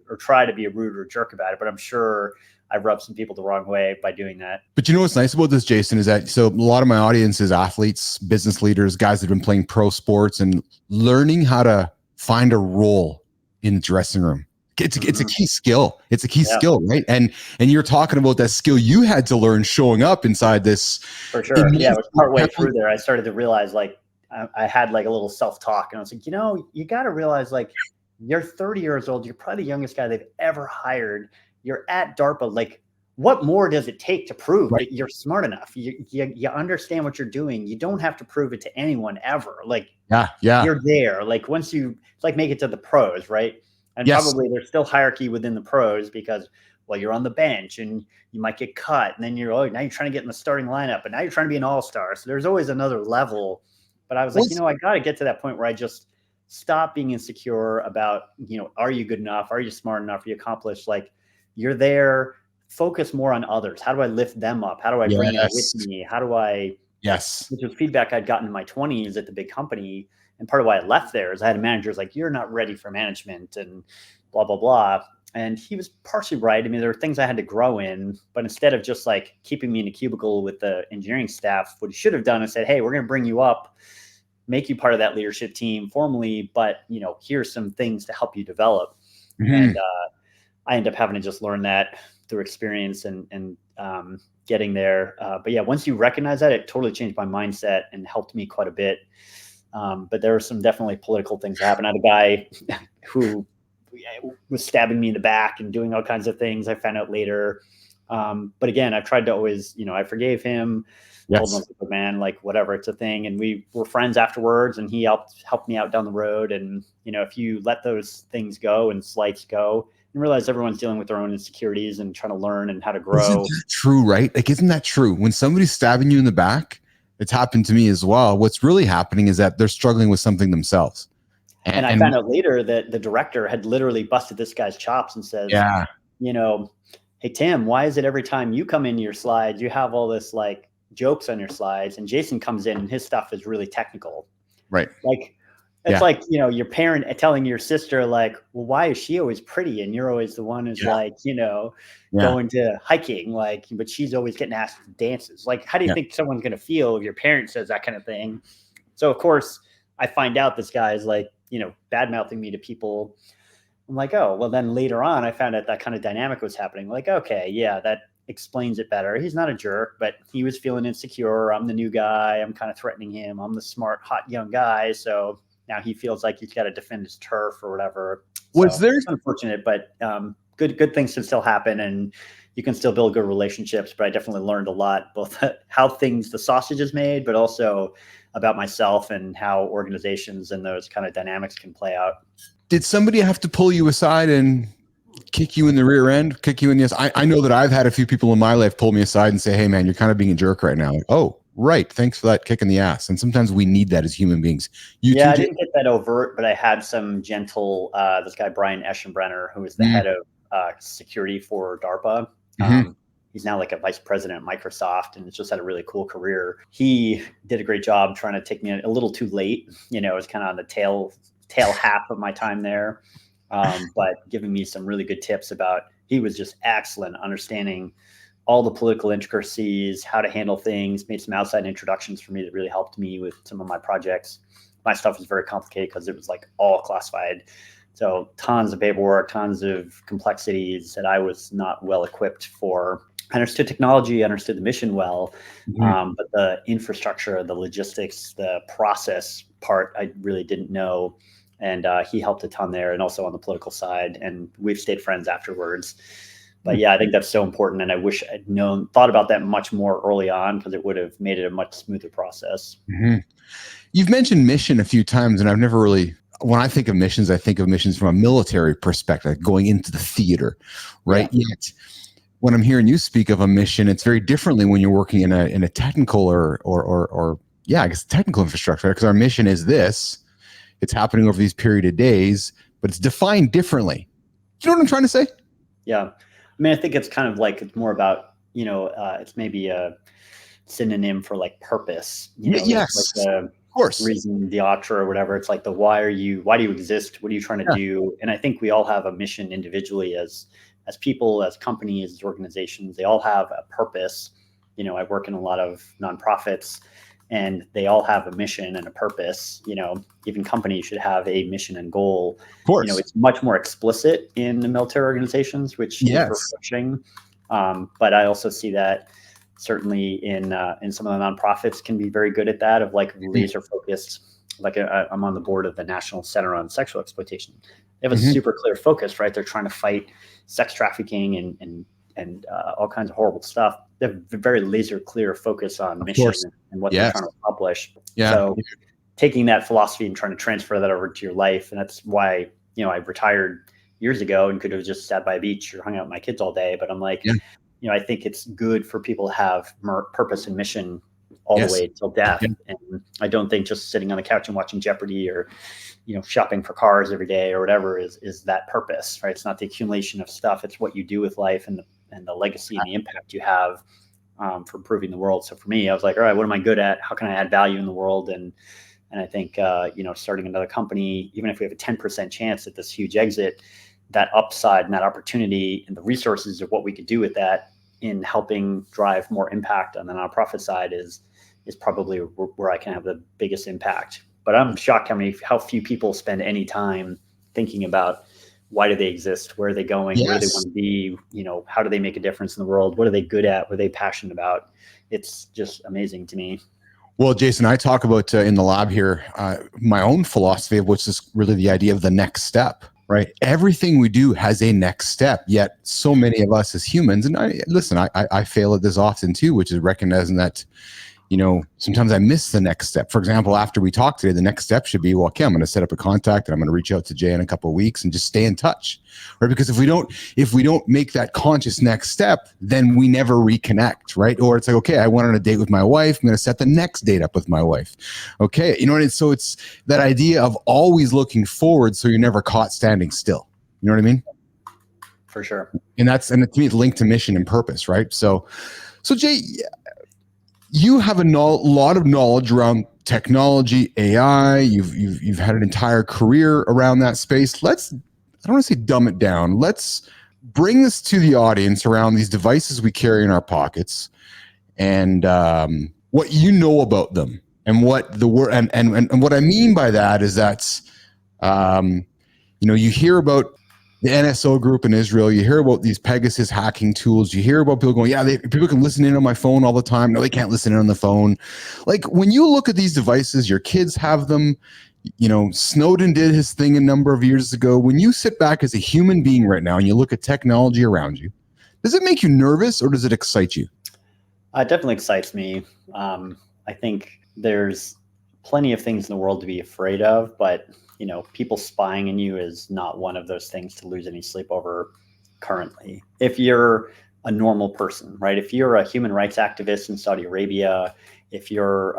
or try to be a rude or a jerk about it, but I'm sure I rubbed some people the wrong way by doing that. But you know what's nice about this, Jason, is that so a lot of my audience is athletes, business leaders, guys that have been playing pro sports and learning how to find a role in the dressing room. It's a key skill. It's a key skill, right? And you're talking about that skill you had to learn showing up inside this. For sure. Yeah, it was partway through there. I started to realize like I had like a little self-talk, and I was like, you got to realize like you're 30 years old. You're probably the youngest guy they've ever hired. You're at DARPA. Like, what more does it take to prove that you're smart enough? You understand what you're doing. You don't have to prove it to anyone ever. Like, you're there. Like once it's like make it to the pros, right? And probably there's still hierarchy within the pros because, well, you're on the bench and you might get cut. And then now you're trying to get in the starting lineup, and now you're trying to be an all-star. So there's always another level. But I was like, I got to get to that point where I just stop being insecure about, are you good enough? Are you smart enough? Are you accomplished? Like, you're there. Focus more on others. How do I lift them up? How do I bring them with me? How do I? Which was feedback I'd gotten in my 20s at the big company. And part of why I left there is I had a manager who's like, you're not ready for management and blah, blah, blah. And he was partially right. I mean, there were things I had to grow in, but instead of just like keeping me in a cubicle with the engineering staff, what he should have done is said, hey, we're going to bring you up, make you part of that leadership team formally, but here's some things to help you develop. And I ended up having to just learn that through experience and getting there. But yeah, once you recognize that, it totally changed my mindset and helped me quite a bit. But there were some definitely political things that happened. I had a guy who was stabbing me in the back and doing all kinds of things. I found out later. But again, I've tried to always, I forgave him. Told him, like, man, like, whatever, it's a thing. And we were friends afterwards, and he helped me out down the road. And, if you let those things go and slights go, you realize everyone's dealing with their own insecurities and trying to learn and how to grow. Isn't that true, right? Like, isn't that true? When somebody's stabbing you in the back, it's happened to me as well. What's really happening is that they're struggling with something themselves. And I found out later that the director had literally busted this guy's chops and says, hey, Tim, why is it every time you come into your slides, you have all this like jokes on your slides, and Jason comes in and his stuff is really technical. Right. Like, it's like, your parent telling your sister, like, well, why is she always pretty? And you're always the one who's like, going to hiking, like, but she's always getting asked to dances. Like, how do you think someone's going to feel if your parent says that kind of thing? So of course I find out this guy is like, bad mouthing me to people. I'm like, oh, well, then later on, I found out that kind of dynamic was happening. Like, okay, yeah, that explains it better. He's not a jerk, but he was feeling insecure. I'm the new guy. I'm kind of threatening him. I'm the smart, hot, young guy. So now he feels like he's got to defend his turf or whatever. Was there? It's unfortunate, but good things can still happen, and you can still build good relationships. But I definitely learned a lot, both how the sausage is made, but also about myself and how organizations and those kind of dynamics can play out. Did somebody have to pull you aside and kick you in the rear end, kick you in the ass? I know that I've had a few people in my life pull me aside and say, hey man, you're kind of being a jerk right now. Like, oh, right. Thanks for that kick in the ass. And sometimes we need that as human beings. I didn't get that overt, but I had some gentle, this guy, Brian Eschenbrenner, who is the head of security for DARPA. He's now like a vice president at Microsoft and has just had a really cool career. He did a great job trying to take me a little too late. It was kind of on the tail half of my time there. But giving me some really good tips he was just excellent, understanding all the political intricacies, how to handle things, made some outside introductions for me that really helped me with some of my projects. My stuff was very complicated because it was like all classified. So tons of paperwork, tons of complexities that I was not well equipped for. I understood technology, I understood the mission well, but the infrastructure, the logistics, the process part, I really didn't know. And he helped a ton there, and also on the political side. And we've stayed friends afterwards. But yeah, I think that's so important. And I wish I'd thought about that much more early on, because it would have made it a much smoother process. You've mentioned mission a few times, and I've never really, when I think of missions, I think of missions from a military perspective, going into the theater, right? Yet, when I'm hearing you speak of a mission, it's very differently when you're working in a technical or I guess technical infrastructure, because our mission is this. It's happening over these period of days, but it's defined differently. You know what I'm trying to say? Yeah. I mean, I think it's kind of like, it's more about, it's maybe a synonym for like purpose. Yes, like of course. Reason d'etre or whatever. It's like why do you exist? What are you trying to do? And I think we all have a mission individually as people, as companies, as organizations. They all have a purpose. I work in a lot of nonprofits, and they all have a mission and a purpose. Even companies should have a mission and goal. Of course. It's much more explicit in the military organizations, which is refreshing. But I also see that certainly in some of the nonprofits can be very good at that, of like laser focused. Like I'm on the board of the National Center on Sexual Exploitation. They have a super clear focus, right? They're trying to fight sex trafficking and all kinds of horrible stuff. They have a very laser clear focus on mission and what they're trying to accomplish. So taking that philosophy and trying to transfer that over to your life. And that's why, I retired years ago and could have just sat by a beach or hung out with my kids all day. But I'm like, I think it's good for people to have purpose and mission all the way till death. And I don't think just sitting on the couch and watching Jeopardy or, shopping for cars every day or whatever is that purpose, right? It's not the accumulation of stuff. It's what you do with life and the legacy and the impact you have for improving the world. So for me, I was like, all right, what am I good at? How can I add value in the world? And I think, starting another company, even if we have a 10% chance at this huge exit, that upside and that opportunity and the resources of what we could do with that in helping drive more impact on the nonprofit side is probably where I can have the biggest impact. But I'm shocked how few people spend any time thinking about why do they exist? Where are they going? Where do they want to be? How do they make a difference in the world? What are they good at? What are they passionate about? It's just amazing to me. Well, Jason, I talk about in the lab here, my own philosophy of which is really the idea of the next step, right? Everything we do has a next step, yet so many of us as humans, and I fail at this often too, which is recognizing that, sometimes I miss the next step. For example, after we talk today, the next step should be, well, okay, I'm going to set up a contact and I'm going to reach out to Jay in a couple of weeks and just stay in touch, right? Because if we don't make that conscious next step, then we never reconnect, right? Or it's like, okay, I went on a date with my wife. I'm going to set the next date up with my wife. Okay. You know what I mean? So it's that idea of always looking forward, so you're never caught standing still. You know what I mean? For sure. And to me, it's linked to mission and purpose, right? So Jay, you have a lot of knowledge around technology, AI. You've had an entire career around that space. I don't want to say dumb it down. Let's bring this to the audience around these devices we carry in our pockets, and what you know about them, and what the word and what I mean by that is that you hear about the NSO group in Israel. You hear about these Pegasus hacking tools. You hear about people going, yeah, people can listen in on my phone all the time. No, they can't listen in on the phone. Like, when you look at these devices, your kids have them. Snowden did his thing a number of years ago. When you sit back as a human being right now and you look at technology around you, does it make you nervous or does it excite you? It definitely excites me. I think there's plenty of things in the world to be afraid of, but people spying on you is not one of those things to lose any sleep over currently. If you're a normal person, right? If you're a human rights activist in Saudi Arabia, if you're,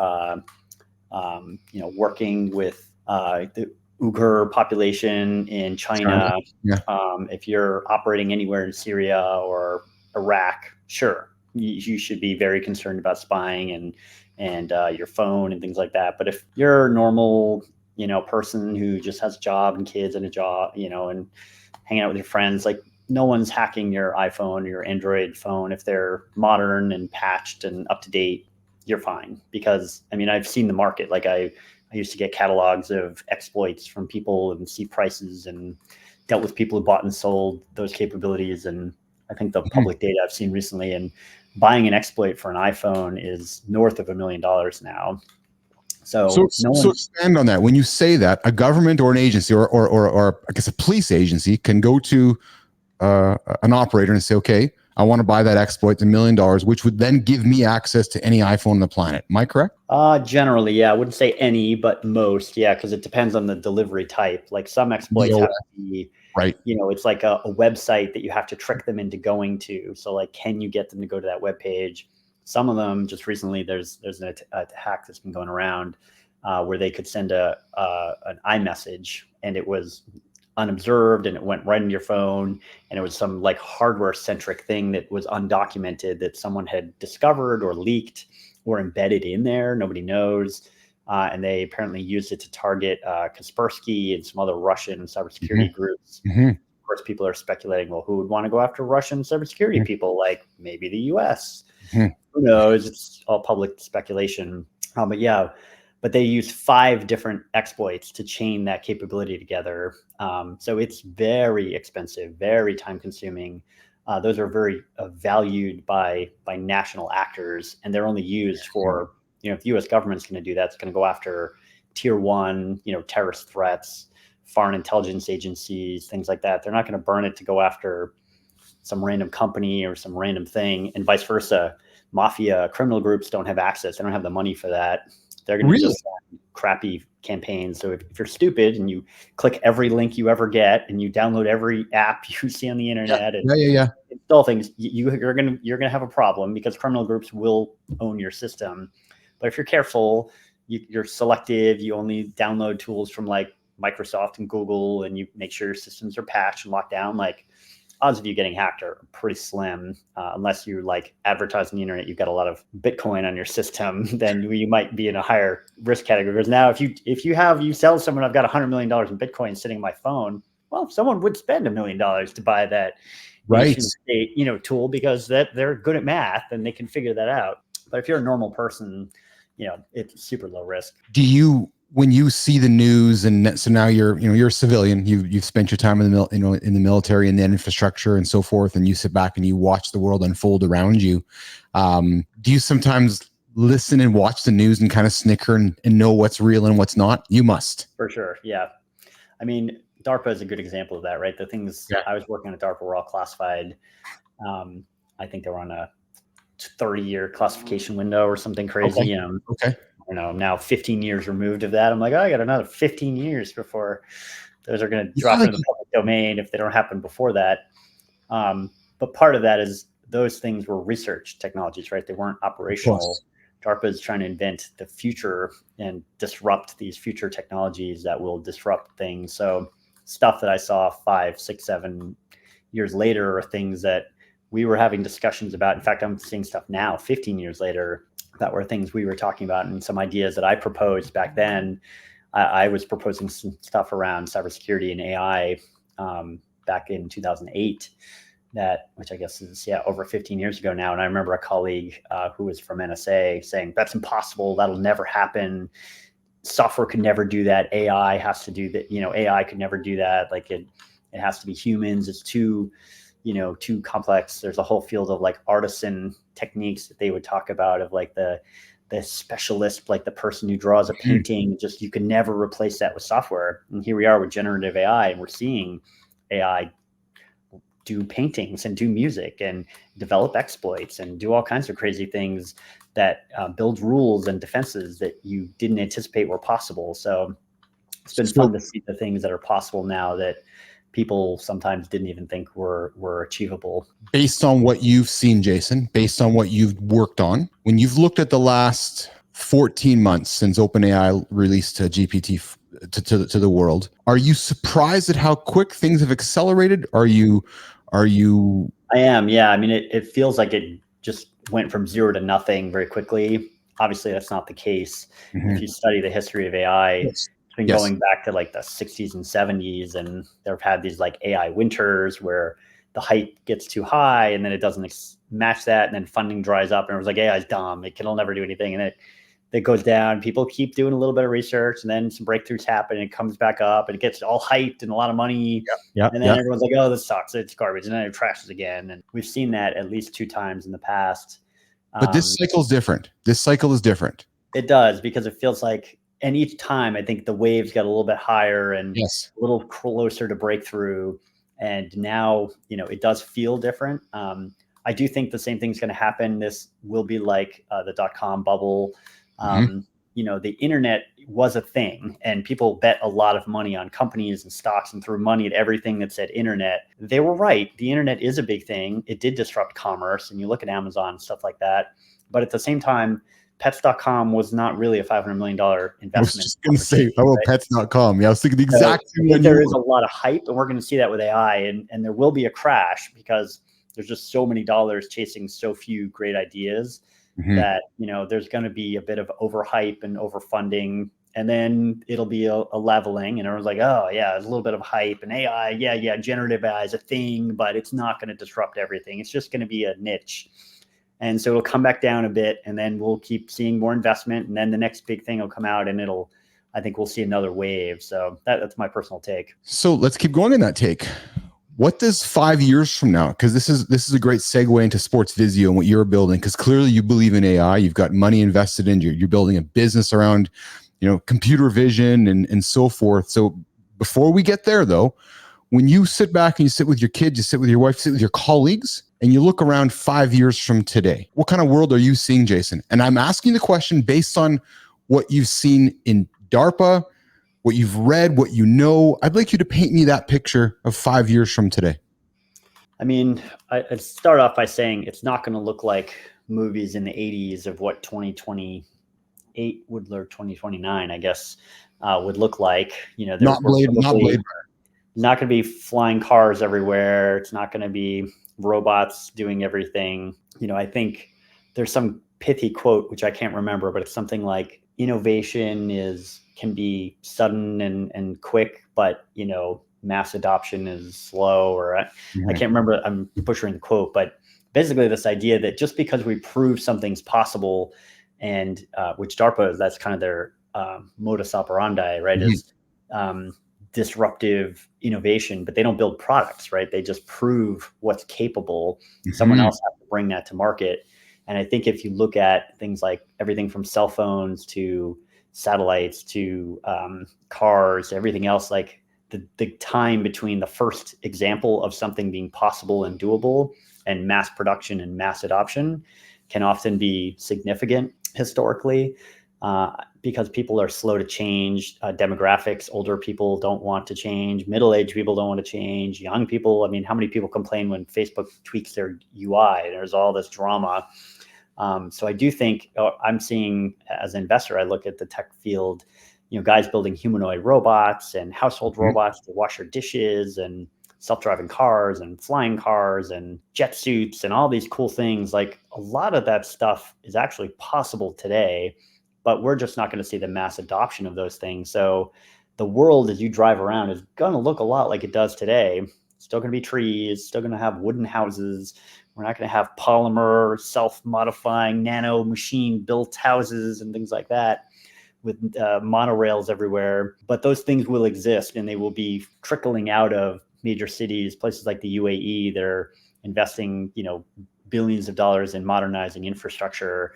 working with the Uyghur population in China, if you're operating anywhere in Syria or Iraq, sure, you should be very concerned about spying and your phone and things like that. But if you're a normal person who just has a job and kids and a job, and hanging out with your friends, like, no one's hacking your iPhone or your Android phone. If they're modern and patched and up to date, you're fine. Because I've seen the market. Like, I used to get catalogs of exploits from people and see prices, and dealt with people who bought and sold those capabilities. And I think the public data I've seen recently, and buying an exploit for an iPhone is north of $1 million now. So expand on that. When you say that, a government or an agency or I guess a police agency can go to an operator and say, okay, I want to buy that exploit, it's $1 million, which would then give me access to any iPhone on the planet. Am I correct? Generally, yeah. I wouldn't say any, but most, yeah, because it depends on the delivery type. Like, some exploits have to be, right. It's like a website that you have to trick them into going to. So, like, can you get them to go to that web page? Some of them, just recently, there's a hack that's been going around where they could send an iMessage, and it was unobserved, and it went right into your phone, and it was some like hardware centric thing that was undocumented that someone had discovered or leaked or embedded in there. Nobody knows. And they apparently used it to target Kaspersky and some other Russian cybersecurity groups. Of course, people are speculating, well, who would want to go after Russian cybersecurity people? Like, maybe the US. Who knows? It's all public speculation. But they use 5 different exploits to chain that capability together. So it's very expensive, very time consuming. Those are very valued by national actors, and they're only used for, if the US government's going to do that, it's going to go after tier 1, terrorist threats, foreign intelligence agencies, things like that. They're not going to burn it to go after some random company or some random thing, and vice versa. Mafia criminal groups don't have access. They don't have the money for that. They're going to just crappy campaigns. So if you're stupid and you click every link you ever get, and you download every app you see on the internet and install things, you're going to have a problem, because criminal groups will own your system. But if you're careful, you're selective, you only download tools from like Microsoft and Google, and you make sure your systems are patched and locked down, like, odds of you getting hacked are pretty slim, unless you like advertise on the internet, you've got a lot of Bitcoin on your system, then you might be in a higher risk category. Because now if you sell someone, I've got $100 million in Bitcoin sitting in my phone, well, someone would spend $1 million to buy that state, tool, because they're good at math and they can figure that out. But if you're a normal person, it's super low risk. Do you when you see the news, and so now you're a civilian, you've spent your time in the military and then infrastructure and so forth, and you sit back and you watch the world unfold around you. Do you sometimes listen and watch the news and kind of snicker and know what's real and what's not? You must. For sure. Yeah. I mean, DARPA is a good example of that, right? The things I was working at DARPA were all classified. I think they were on a 30-year classification window or something crazy. Okay. You know, now 15 years removed of that, I'm like, oh, I got another 15 years before those are going to drop into the public domain if they don't happen before that. But part of that is those things were research technologies, right? They weren't operational. DARPA is trying to invent the future and disrupt these future technologies that will disrupt things. So stuff that I saw 5, 6, 7 years later are things that we were having discussions about. In fact, I'm seeing stuff now, 15 years later, that were things we were talking about, and some ideas that I proposed back then. I was proposing some stuff around cybersecurity and AI back in 2008, which I guess is over 15 years ago now. And I remember a colleague who was from NSA saying, that's impossible, that'll never happen, software could never do that, AI has to do that, AI could never do that, like it has to be humans, it's too complex. There's a whole field of like artisan techniques that they would talk about, of like the specialist, like the person who draws a painting, just you can never replace that with software. And here we are with generative AI, and we're seeing AI do paintings and do music and develop exploits and do all kinds of crazy things that build rules and defenses that you didn't anticipate were possible. So it's been fun to see the things that are possible now that people sometimes didn't even think were achievable. Based on what you've seen, Jason, based on what you've worked on, when you've looked at the last 14 months since OpenAI released GPT to the world, are you surprised at how quick things have accelerated? Are you? I am. Yeah. I mean, it feels like it just went from zero to nothing very quickly. Obviously, that's not the case. If you study the history of AI, it's been going back to like the 60s and 70s, and they've had these like AI winters where the hype gets too high and then it doesn't match that, and then funding dries up, and it was like, AI is dumb, it'll never do anything, and it goes down. People keep doing a little bit of research, and then some breakthroughs happen, and it comes back up, and it gets all hyped and a lot of money. And then everyone's like, oh, this sucks, it's garbage, and then it trashes again. And we've seen that at least 2 times in the past. But this cycle is different. This cycle is different. It does, because it feels like, and each time I think the waves get a little bit higher and a little closer to breakthrough. And now, it does feel different. I do think the same thing's going to happen. This will be like the .com bubble. The internet was a thing, and people bet a lot of money on companies and stocks and threw money at everything that said internet. They were right. The internet is a big thing. It did disrupt commerce, and you look at Amazon and stuff like that. But at the same time, pets.com was not really a $500 million investment. I was just going to say, how about pets.com? Yeah, I was thinking the exact same one. There is a lot of hype, and we're going to see that with AI, and there will be a crash because there's just so many dollars chasing so few great ideas that, there's going to be a bit of overhype and overfunding, and then it'll be a leveling, and everyone's like, oh yeah, there's a little bit of hype, and AI, generative AI is a thing, but it's not going to disrupt everything. It's just going to be a niche. And so it'll come back down a bit, and then we'll keep seeing more investment, and then the next big thing will come out, and I think we'll see another wave. So that's my personal take. So let's keep going in that take. What does 5 years from now? Because this is a great segue into Sports Vizio and what you're building. Because clearly you believe in AI. You've got money invested in you. You're building a business around, computer vision and so forth. So before we get there, though, when you sit back and you sit with your kids, you sit with your wife, you sit with your colleagues, and you look around 5 years from today, what kind of world are you seeing, Jason? And I'm asking the question based on what you've seen in DARPA, what you've read, what you know. I'd like you to paint me that picture of 5 years from today. I mean, I'd start off by saying it's not going to look like movies in the 80s of what 2028 would look, 2029, I guess, would look like. There's not Blade. Not going to be flying cars everywhere. It's not going to be robots doing everything. I think there's some pithy quote, which I can't remember, but it's something like, innovation can be sudden and quick, but mass adoption is slow, or I can't remember, I'm butchering the quote, but basically this idea that just because we prove something's possible, and which DARPA, that's kind of their modus operandi, right? Mhm. Is disruptive innovation, but they don't build products, right? They just prove what's capable. Someone Mhm. else has to bring that to market. And I think if you look at things like everything from cell phones to satellites to cars, everything else, like the time between the first example of something being possible and doable and mass production and mass adoption can often be significant historically. Because people are slow to change. Demographics, older people don't want to change. Middle-aged people don't want to change. Young people, I mean, how many people complain when Facebook tweaks their UI? There's all this drama. So I do think I'm seeing, as an investor, I look at the tech field, guys building humanoid robots and household Mhm. robots to wash your dishes and self-driving cars and flying cars and jet suits and all these cool things. Like a lot of that stuff is actually possible today, but we're just not going to see the mass adoption of those things. So the world as you drive around is going to look a lot like it does today. Still going to be trees, still going to have wooden houses. We're not going to have polymer, self-modifying, nano machine-built houses and things like that with monorails everywhere. But those things will exist, and they will be trickling out of major cities, places like the UAE. They're investing, billions of dollars in modernizing infrastructure.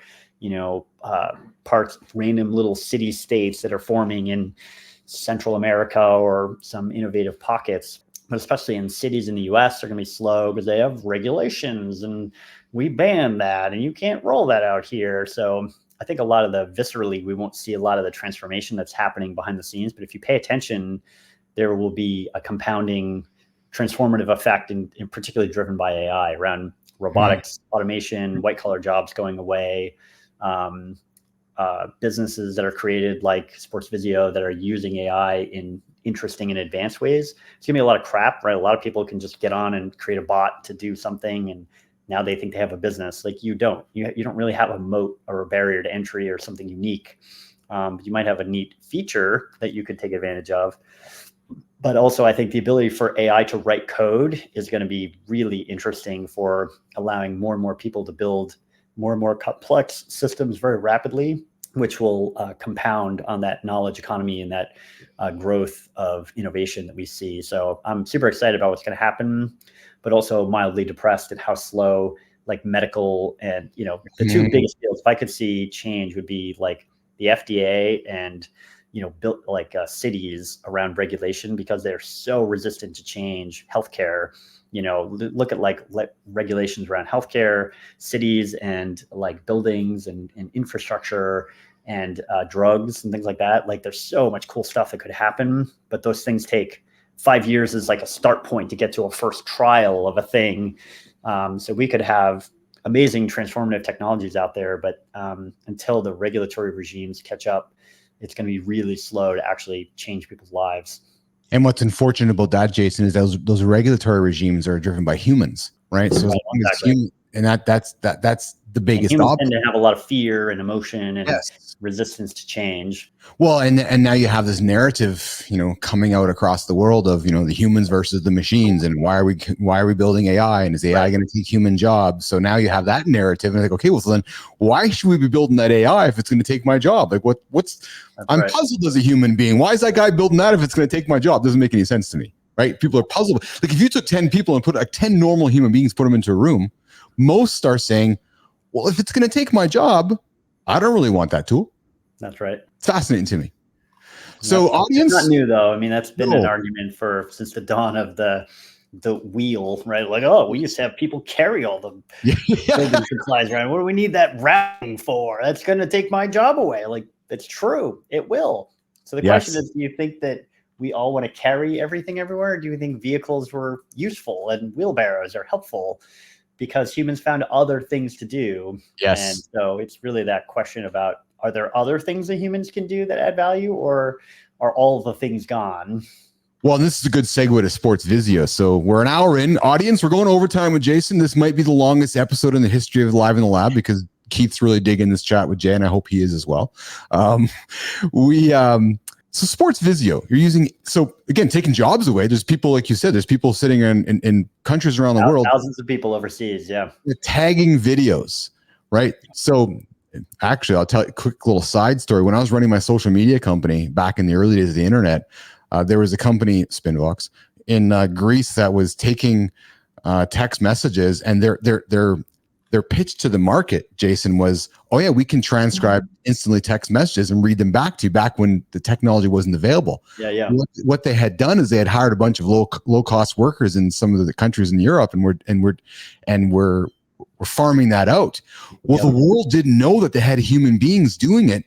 Parts, random little city states that are forming in Central America or some innovative pockets. But especially in cities in the US, they're going to be slow because they have regulations and we ban that and you can't roll that out here. So I think a lot of the viscerally, we won't see a lot of the transformation that's happening behind the scenes. But if you pay attention, there will be a compounding transformative effect, in particularly driven by AI around robotics, automation, white collar jobs going away, businesses that are created like Sports Vizio that are using AI in interesting and advanced ways. It's gonna be a lot of crap, right? A lot of people can just get on and create a bot to do something, and now they think they have a business. Like you don't really have a moat or a barrier to entry or something unique. You might have a neat feature that you could take advantage of. But also, I think the ability for AI to write code is going to be really interesting for allowing more and more people to build more and more complex systems very rapidly, which will compound on that knowledge economy and that growth of innovation that we see. So I'm super excited about what's going to happen, but also mildly depressed at how slow like medical and, the two biggest fields, if I could see change, would be like the FDA and built like cities around regulation, because they're so resistant to change. Healthcare, look at like regulations around healthcare, cities, and like buildings and infrastructure and drugs and things like that. Like there's so much cool stuff that could happen, but those things take 5 years as like a start point to get to a first trial of a thing. So we could have amazing transformative technologies out there, but until the regulatory regimes catch up, it's going to be really slow to actually change people's lives. And what's unfortunate about that, Jason, is those regulatory regimes are driven by humans, right? So as long as human, and that's the biggest humans obstacle. tend to have a lot of fear and emotion and Yes. resistance to change. Well, and now you have this narrative, coming out across the world of, the humans versus the machines, and why are we building AI, and is AI going to take human jobs? So now you have that narrative, and it's like, okay, well, so then why should we be building that AI if it's going to take my job? Like I'm puzzled as a human being. Why is that guy building that if it's going to take my job? Doesn't make any sense to me, right? People are puzzled. Like if you took 10 people and put 10 normal human beings, put them into a room, most are saying, well, if it's going to take my job, I don't really want that tool. That's right. It's fascinating to me. So audience, it's not new though. I mean, that's been an argument since the dawn of the wheel, right? Like, oh, we used to have people carry all the building supplies around. What do we need that routing for? That's going to take my job away. Like, that's true. It will. So the question is, do you think that we all want to carry everything everywhere? Or do you think vehicles were useful and wheelbarrows are helpful because humans found other things to do? Yes. And so it's really that question about, are there other things that humans can do that add value, or are all the things gone? Well, this is a good segue to Sports Vizio. So we're an hour in. Audience, we're going overtime with Jason. This might be the longest episode in the history of Live in the Lab because Keith's really digging this chat with Jay, and I hope he is as well. So Sports Vizio, you're using, so again, taking jobs away. There's people, like you said, there's people sitting in countries around the world. Thousands of people overseas, yeah. Tagging videos, right? So actually, I'll tell you a quick little side story. When I was running my social media company back in the early days of the internet, there was a company, Spinvox, in Greece that was taking text messages, and their pitch to the market, Jason, was, oh yeah, we can transcribe instantly text messages and read them back to you, back when the technology wasn't available. Yeah. What they had done is they had hired a bunch of low cost workers in some of the countries in Europe, and we're farming that out. Well, the world didn't know that they had human beings doing it.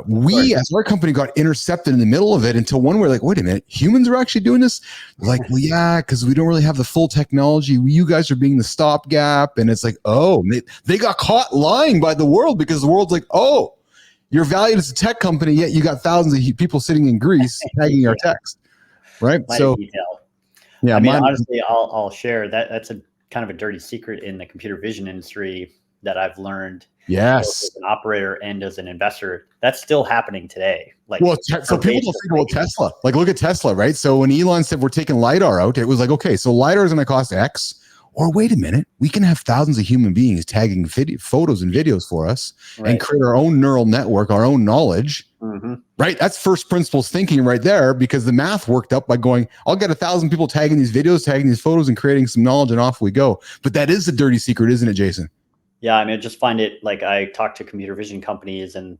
We, as our company, got intercepted in the middle of it until one, we're like, wait a minute, humans are actually doing this? They're like, well, yeah, because we don't really have the full technology. You guys are being the stopgap. And it's like, oh, they got caught lying by the world, because the world's like, oh, you're valued as a tech company, yet you got thousands of people sitting in Greece tagging our text, right? So, yeah, I mean, honestly, I'll share that. That's a kind of a dirty secret in the computer vision industry that I've learned. Yes, as an operator and as an investor, that's still happening today. Like, well, so people don't think about Tesla. Like, look at Tesla, right? So when Elon said we're taking LiDAR out, it was like, okay, so LiDAR is going to cost X. Or wait a minute, we can have thousands of human beings tagging photos and videos for us, and create our own neural network, our own knowledge. Right? That's first principles thinking right there, because the math worked up by going, I'll get 1,000 people tagging these videos, tagging these photos, and creating some knowledge, and off we go. But that is the dirty secret, isn't it, Jason? Yeah, I mean, I just find it, like, I talked to computer vision companies, and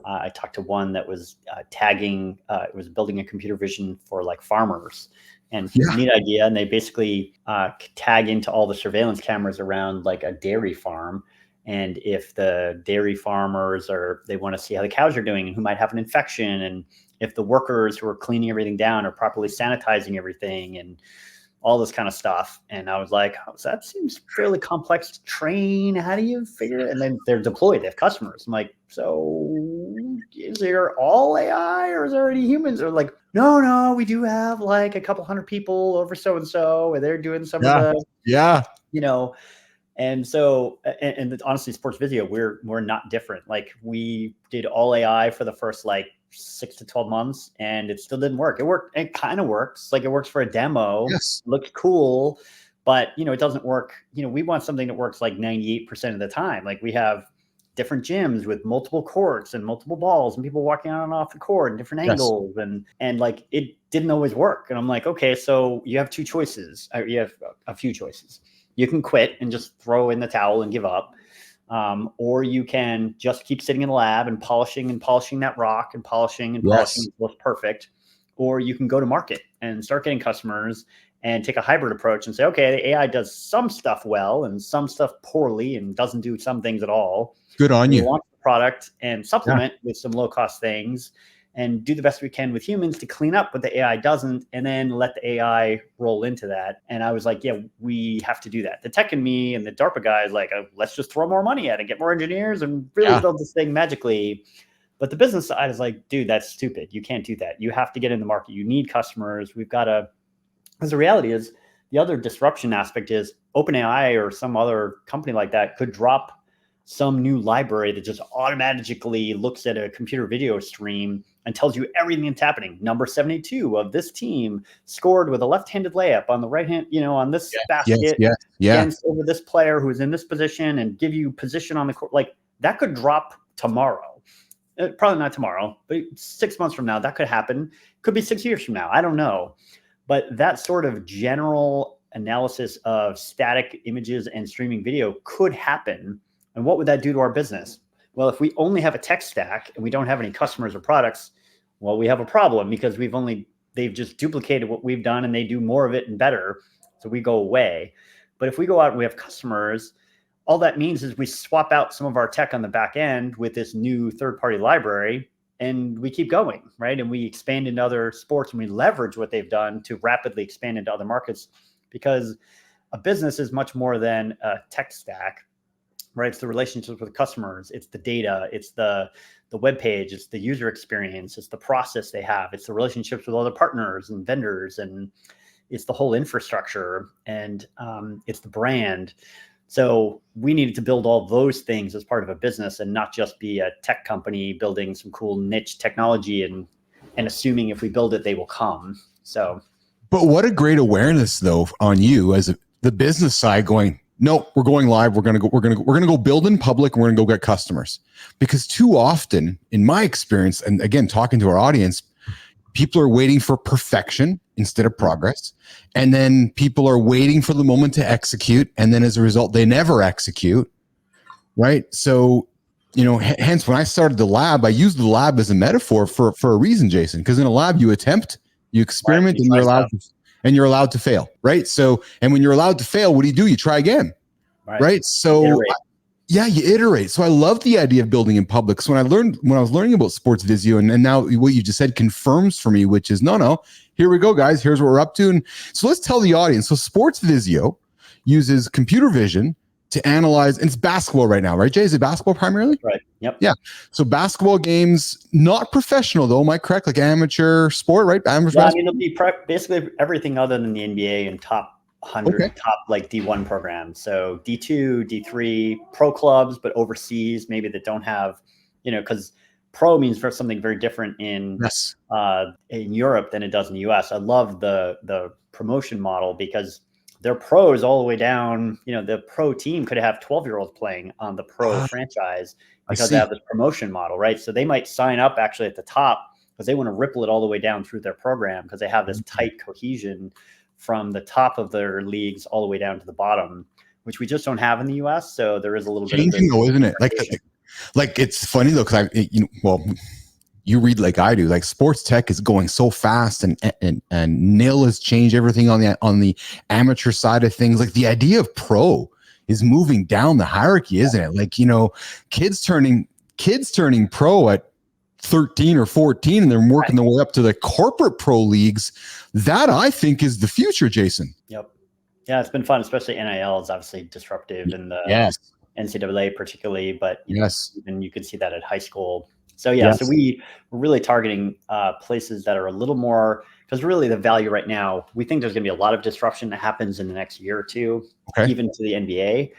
I talked to one that was tagging, it was building a computer vision for like farmers, and neat idea. And they basically tag into all the surveillance cameras around like a dairy farm. And if the dairy farmers they want to see how the cows are doing and who might have an infection, and if the workers who are cleaning everything down are properly sanitizing everything, and all this kind of stuff. And I was like, oh, so that seems fairly complex to train. How do you figure it? And then they're deployed. They have customers. I'm like, so is there all AI, or is there any humans? They're like, no, we do have like a couple hundred people over so-and-so, and they're doing some of the, you know. And so, and honestly, Sports Vizio, we're not different. Like, we did all AI for the first like 6 to 12 months, and it still didn't work. It kind of works. Like, it works for a demo. Yes. Looks cool, but it doesn't work. We want something that works like 98% of the time. Like, we have different gyms with multiple courts and multiple balls and people walking on and off the court and different angles. And like, it didn't always work. And I'm like, okay, so you have two choices. You have a few choices. You can quit and just throw in the towel and give up. Or you can just keep sitting in the lab and polishing that rock and polishing until it's perfect. Or you can go to market and start getting customers and take a hybrid approach and say, okay, the AI does some stuff well and some stuff poorly and doesn't do some things at all. Good on you. Launch the product and supplement with some low cost things, and do the best we can with humans to clean up what the AI doesn't, and then let the AI roll into that. And I was like, yeah, we have to do that. The tech in me and the DARPA guys, like, let's just throw more money at it, get more engineers, and really build this thing magically. But the business side is like, dude, that's stupid. You can't do that. You have to get in the market. You need customers. We've got to, because the reality is, the other disruption aspect is OpenAI or some other company like that could drop some new library that just automatically looks at a computer video stream and tells you everything that's happening. Number 72 of this team scored with a left-handed layup on the right hand, on this basket against over this player who's in this position, and give you position on the court. Like, that could drop tomorrow. Probably not tomorrow, but 6 months from now, that could happen. Could be 6 years from now. I don't know. But that sort of general analysis of static images and streaming video could happen. And what would that do to our business? Well, if we only have a tech stack and we don't have any customers or products, well, we have a problem, because they've just duplicated what we've done and they do more of it and better. So we go away. But if we go out and we have customers, all that means is we swap out some of our tech on the back end with this new third-party library, and we keep going, right? And we expand into other sports, and we leverage what they've done to rapidly expand into other markets, because a business is much more than a tech stack. Right, it's the relationships with customers, it's the data, it's the web page, it's the user experience, it's the process they have, it's the relationships with other partners and vendors, and it's the whole infrastructure, and it's the brand. So we needed to build all those things as part of a business, and not just be a tech company building some cool niche technology and assuming if we build it, they will come. So, but what a great awareness though on you as the business side going, no, we're going live. We're going to go build in public. And we're going to go get customers, because too often in my experience, and again, talking to our audience, people are waiting for perfection instead of progress. And then people are waiting for the moment to execute. And then as a result, they never execute. Right. So, hence when I started the lab, I used the lab as a metaphor for a reason, Jason, because in a lab, you attempt, you experiment, and you're allowed to fail. Right. So, and when you're allowed to fail, what do? You try again. Right. So yeah, you iterate. So I love the idea of building in public. So when I was learning about sports Vizio, and now what you just said confirms for me, which is no, here we go, guys. Here's what we're up to. And so let's tell the audience. So sports Vizio uses computer vision to analyze, and it's basketball right now, right, Jay? Is it basketball primarily? Right. Yep. Yeah. So basketball games, not professional though, am I correct? Like amateur sport, right? Amateur basketball? I mean, it'll be basically everything other than the NBA and top 100, top like D1 programs. So D2, D3, pro clubs, but overseas, maybe that don't have, because pro means for something very different in Europe than it does in the US. I love the promotion model because they're pros all the way down. The pro team could have 12-year-olds playing on the pro franchise because they have this promotion model, right? So they might sign up actually at the top because they want to ripple it all the way down through their program because they have this tight cohesion from the top of their leagues all the way down to the bottom, which we just don't have in the US. So there is a little bit of this, though, isn't it? Like it's funny though, because you read like I do. Like sports tech is going so fast, and NIL has changed everything on the amateur side of things. Like the idea of pro is moving down the hierarchy, isn't it? Like kids turning pro at 13 or 14, and they're working their way up to the corporate pro leagues. That I think is the future, Jason. Yep. Yeah, it's been fun, especially NIL is obviously disruptive in the NCAA particularly, but even you can see that at high school. So so we're really targeting places that are a little more, because really the value right now, we think there's going to be a lot of disruption that happens in the next year or two, even to the NBA,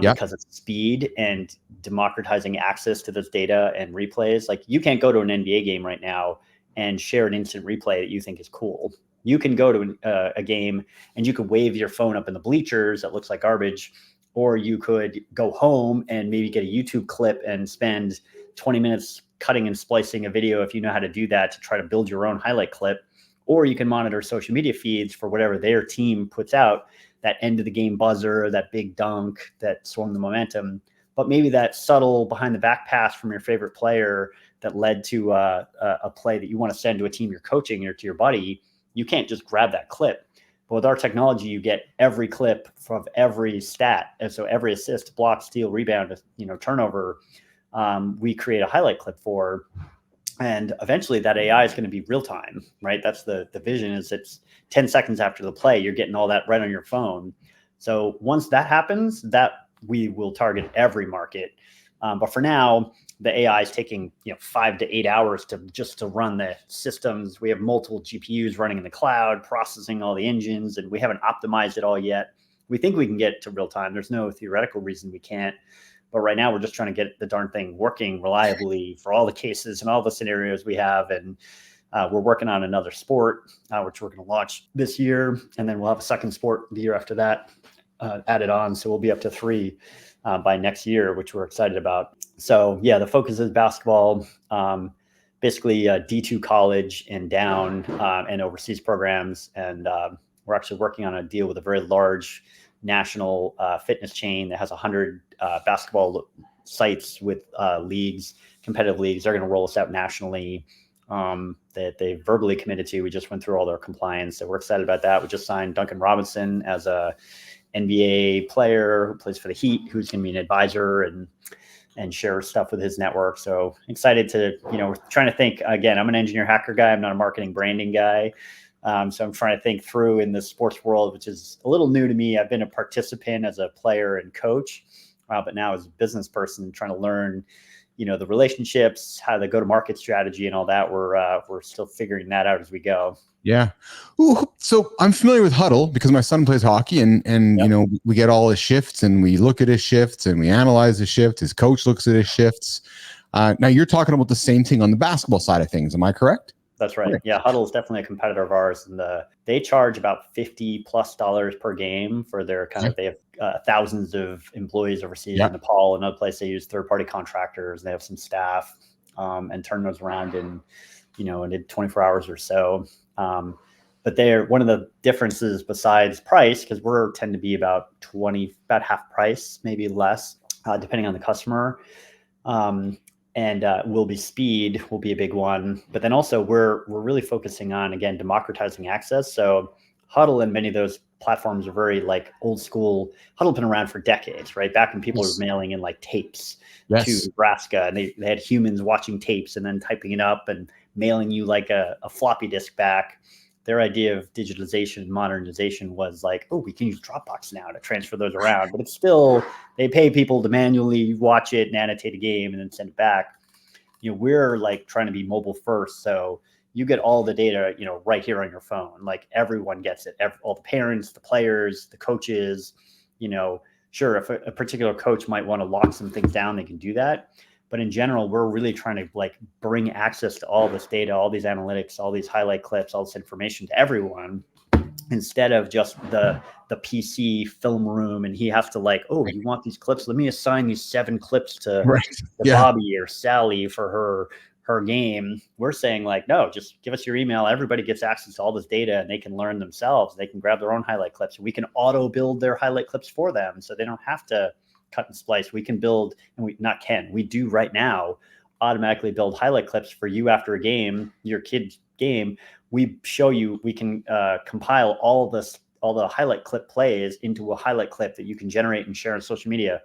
because of speed and democratizing access to this data and replays. Like you can't go to an NBA game right now and share an instant replay that you think is cool. You can go to a game and you can wave your phone up in the bleachers that looks like garbage, or you could go home and maybe get a YouTube clip and spend 20 minutes cutting and splicing a video if you know how to do that to try to build your own highlight clip. Or you can monitor social media feeds for whatever their team puts out, that end of the game buzzer, that big dunk that swung the momentum, but maybe that subtle behind the back pass from your favorite player that led to a play that you want to send to a team you're coaching or to your buddy. You can't just grab that clip. But with our technology, you get every clip from every stat. And so every assist, block, steal, rebound, turnover, we create a highlight clip for. And eventually that AI is going to be real time, right? That's the vision, is it's 10 seconds after the play, you're getting all that right on your phone. So once that happens, that we will target every market. But for now, the AI is taking 5 to 8 hours to run the systems. We have multiple GPUs running in the cloud, processing all the engines, and we haven't optimized it all yet. We think we can get to real time. There's no theoretical reason we can't. But right now, we're just trying to get the darn thing working reliably for all the cases and all the scenarios we have. And we're working on another sport, which we're going to launch this year. And then we'll have a second sport the year after that added on. So we'll be up to 3 by next year, which we're excited about. So yeah, the focus is basketball, basically D2 college and down, and overseas programs. And we're actually working on a deal with a very large national fitness chain that has 100 basketball sites with leagues, competitive leagues. They're going to roll us out nationally, that they verbally committed to. We just went through all their compliance. So we're excited about that. We just signed Duncan Robinson as a NBA player who plays for the Heat, who's going to be an advisor and share stuff with his network. So excited to, we're trying to think, again, I'm an engineer hacker guy. I'm not a marketing branding guy. So I'm trying to think through in the sports world, which is a little new to me. I've been a participant as a player and coach, but now as a business person, trying to learn, the relationships, how the go-to-market strategy and all that. We're still figuring that out as we go. Yeah. Ooh, so I'm familiar with Huddle because my son plays hockey, and we get all his shifts and we look at his shifts and we analyze his shifts. His coach looks at his shifts. Now you're talking about the same thing on the basketball side of things. Am I correct? That's right. Yeah, Huddle is definitely a competitor of ours, and they charge about $50+ per game for their kind of. They have thousands of employees overseas in Nepal. Another place they use third-party contractors. They have some staff, and turn those around in 24 hours or so. But they're one of the differences besides price, because we're tend to be about half price, maybe less, depending on the customer. And will be speed will be a big one. But then also we're really focusing on, again, democratizing access. So Huddle and many of those platforms are very like old school. Huddle's been around for decades, right? Back when people were mailing in like tapes to Nebraska, and they had humans watching tapes and then typing it up and mailing you like a floppy disk back. Their idea of digitalization and modernization was like, oh, we can use Dropbox now to transfer those around. But it's still, they pay people to manually watch it and annotate a game and then send it back. We're like trying to be mobile first. So you get all the data, right here on your phone. Like everyone gets it. All the parents, the players, the coaches, sure, if a particular coach might want to lock some things down, they can do that. But in general, we're really trying to like bring access to all this data, all these analytics, all these highlight clips, all this information to everyone, instead of just the PC film room. And he has to like, oh, you want these clips? Let me assign these 7 clips to Bobby or Sally for her game. We're saying like, no, just give us your email. Everybody gets access to all this data and they can learn themselves. They can grab their own highlight clips. We can auto build their highlight clips for them, so they don't have to cut and splice. We can build, and we do right now, automatically build highlight clips for you after a game, your kid's game. We show you, we can compile all the highlight clip plays into a highlight clip that you can generate and share on social media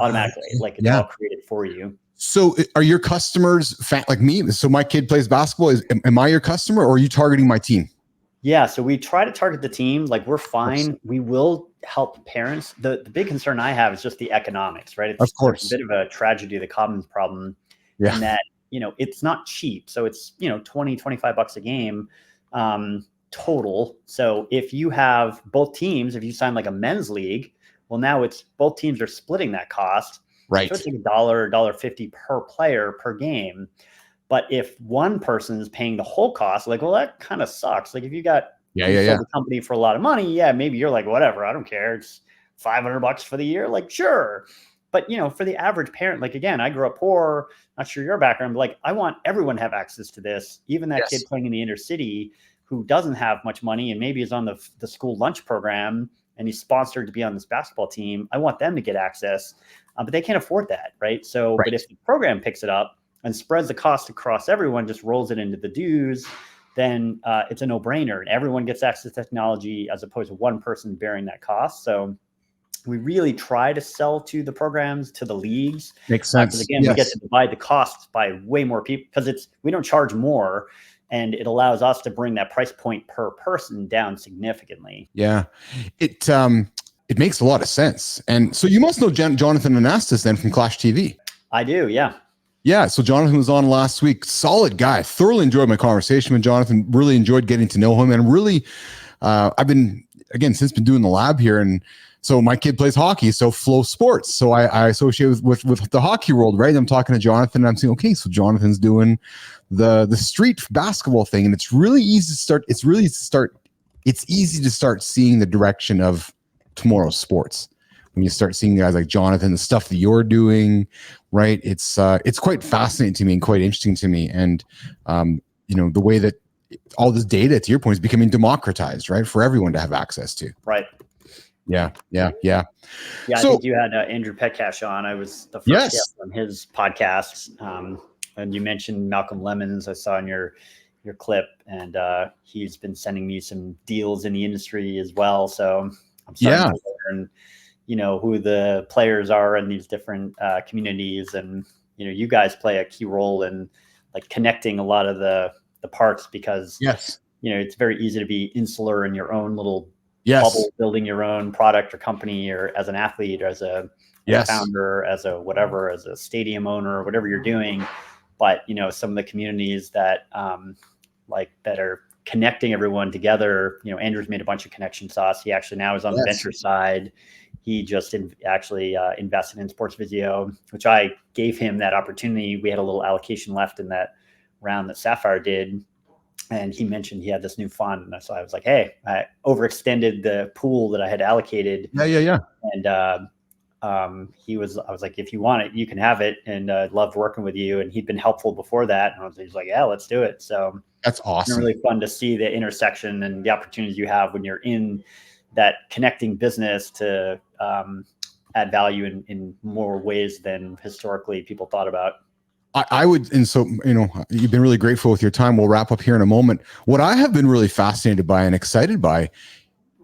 automatically. Like it's all created for you. So are your customers like me? So my kid plays basketball. Am I your customer, or are you targeting my team? Yeah, so we try to target the team. Like we're fine. We will help parents. The big concern I have is just the economics, right? It's a bit of a tragedy, the commons problem, in that, it's not cheap. So it's, $20-25 a game total. So if you have both teams, if you sign like a men's league, well, now it's both teams are splitting that cost. Right. So it's like $1.50 per player per game. But if one person is paying the whole cost, like, well, that kind of sucks. Like if you got sold the company for a lot of money, maybe you're like, whatever, I don't care. It's $500 for the year. Like, sure. But, for the average parent, like, again, I grew up poor, not sure your background, but like, I want everyone to have access to this. Even that kid playing in the inner city who doesn't have much money and maybe is on the school lunch program and he's sponsored to be on this basketball team. I want them to get access, but they can't afford that. Right. So, but if the program picks it up and spreads the cost across everyone, just rolls it into the dues, then it's a no-brainer. And everyone gets access to technology as opposed to one person bearing that cost. So we really try to sell to the programs, to the leagues. Makes sense. Because again, we get to divide the costs by way more people, because we don't charge more. And it allows us to bring that price point per person down significantly. Yeah. It makes a lot of sense. And so you must know Jonathan Anastas then from Clash TV. I do, yeah. Yeah, so Jonathan was on last week. Solid guy. Thoroughly enjoyed my conversation with Jonathan. Really enjoyed getting to know him. And really, I've been doing the lab here. And so my kid plays hockey, so Flow Sports. So I associate with the hockey world, right? I'm talking to Jonathan and I'm saying, okay, so Jonathan's doing the street basketball thing. And it's really easy to start. It's easy to start seeing the direction of tomorrow's sports. When you start seeing guys like Jonathan, the stuff that you're doing, right? It's quite fascinating to me and quite interesting to me. And, the way that all this data, to your point, is becoming democratized, right? For everyone to have access to. Right. Yeah. Yeah, so, I think you had Andrew Petcash on. I was the first guest on his podcast. And you mentioned Malcolm Lemons. I saw in your clip, and he's been sending me some deals in the industry as well. So I'm starting to learn who the players are in these different communities. And, you guys play a key role in like connecting a lot of the parts, because, it's very easy to be insular in your own little bubble, building your own product or company, or as an athlete, or as a founder, as a whatever, as a stadium owner, whatever you're doing. But, some of the communities that that are connecting everyone together, Andrew's made a bunch of connection sauce. He actually now is on the venture side. He just invested in Sports Vizio, which I gave him that opportunity. We had a little allocation left in that round that Sapphire did. and he mentioned he had this new fund. And so I was like, hey, I overextended the pool that I had allocated. Yeah. And I was like, if you want it, you can have it. And loved working with you. And he'd been helpful before that. And he was like, yeah, let's do it. So That's awesome. It's been really fun to see the intersection and the opportunities you have when you're in that connecting business to add value in more ways than historically people thought about. I would, and so, you've been really grateful with your time. We'll wrap up here in a moment. What I have been really fascinated by and excited by,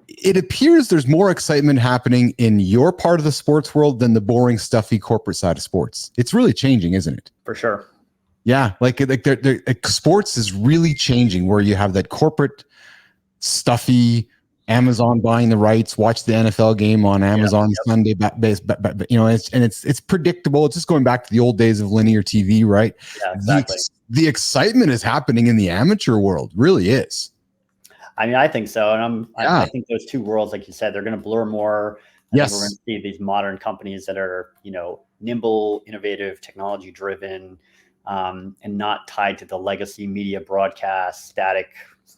it appears there's more excitement happening in your part of the sports world than the boring, stuffy corporate side of sports. It's really changing, isn't it? For sure. Yeah. Like sports is really changing, where you have that corporate, stuffy, Amazon buying the rights, watch the NFL game on Amazon Sunday, it's predictable. It's just going back to the old days of linear TV, right? Yeah, exactly. The excitement is happening in the amateur world, really is. I mean, I think so. And I think those two worlds, like you said, they're going to blur more. I think we're going to see these modern companies that are, nimble, innovative, technology driven, and not tied to the legacy media broadcast, static,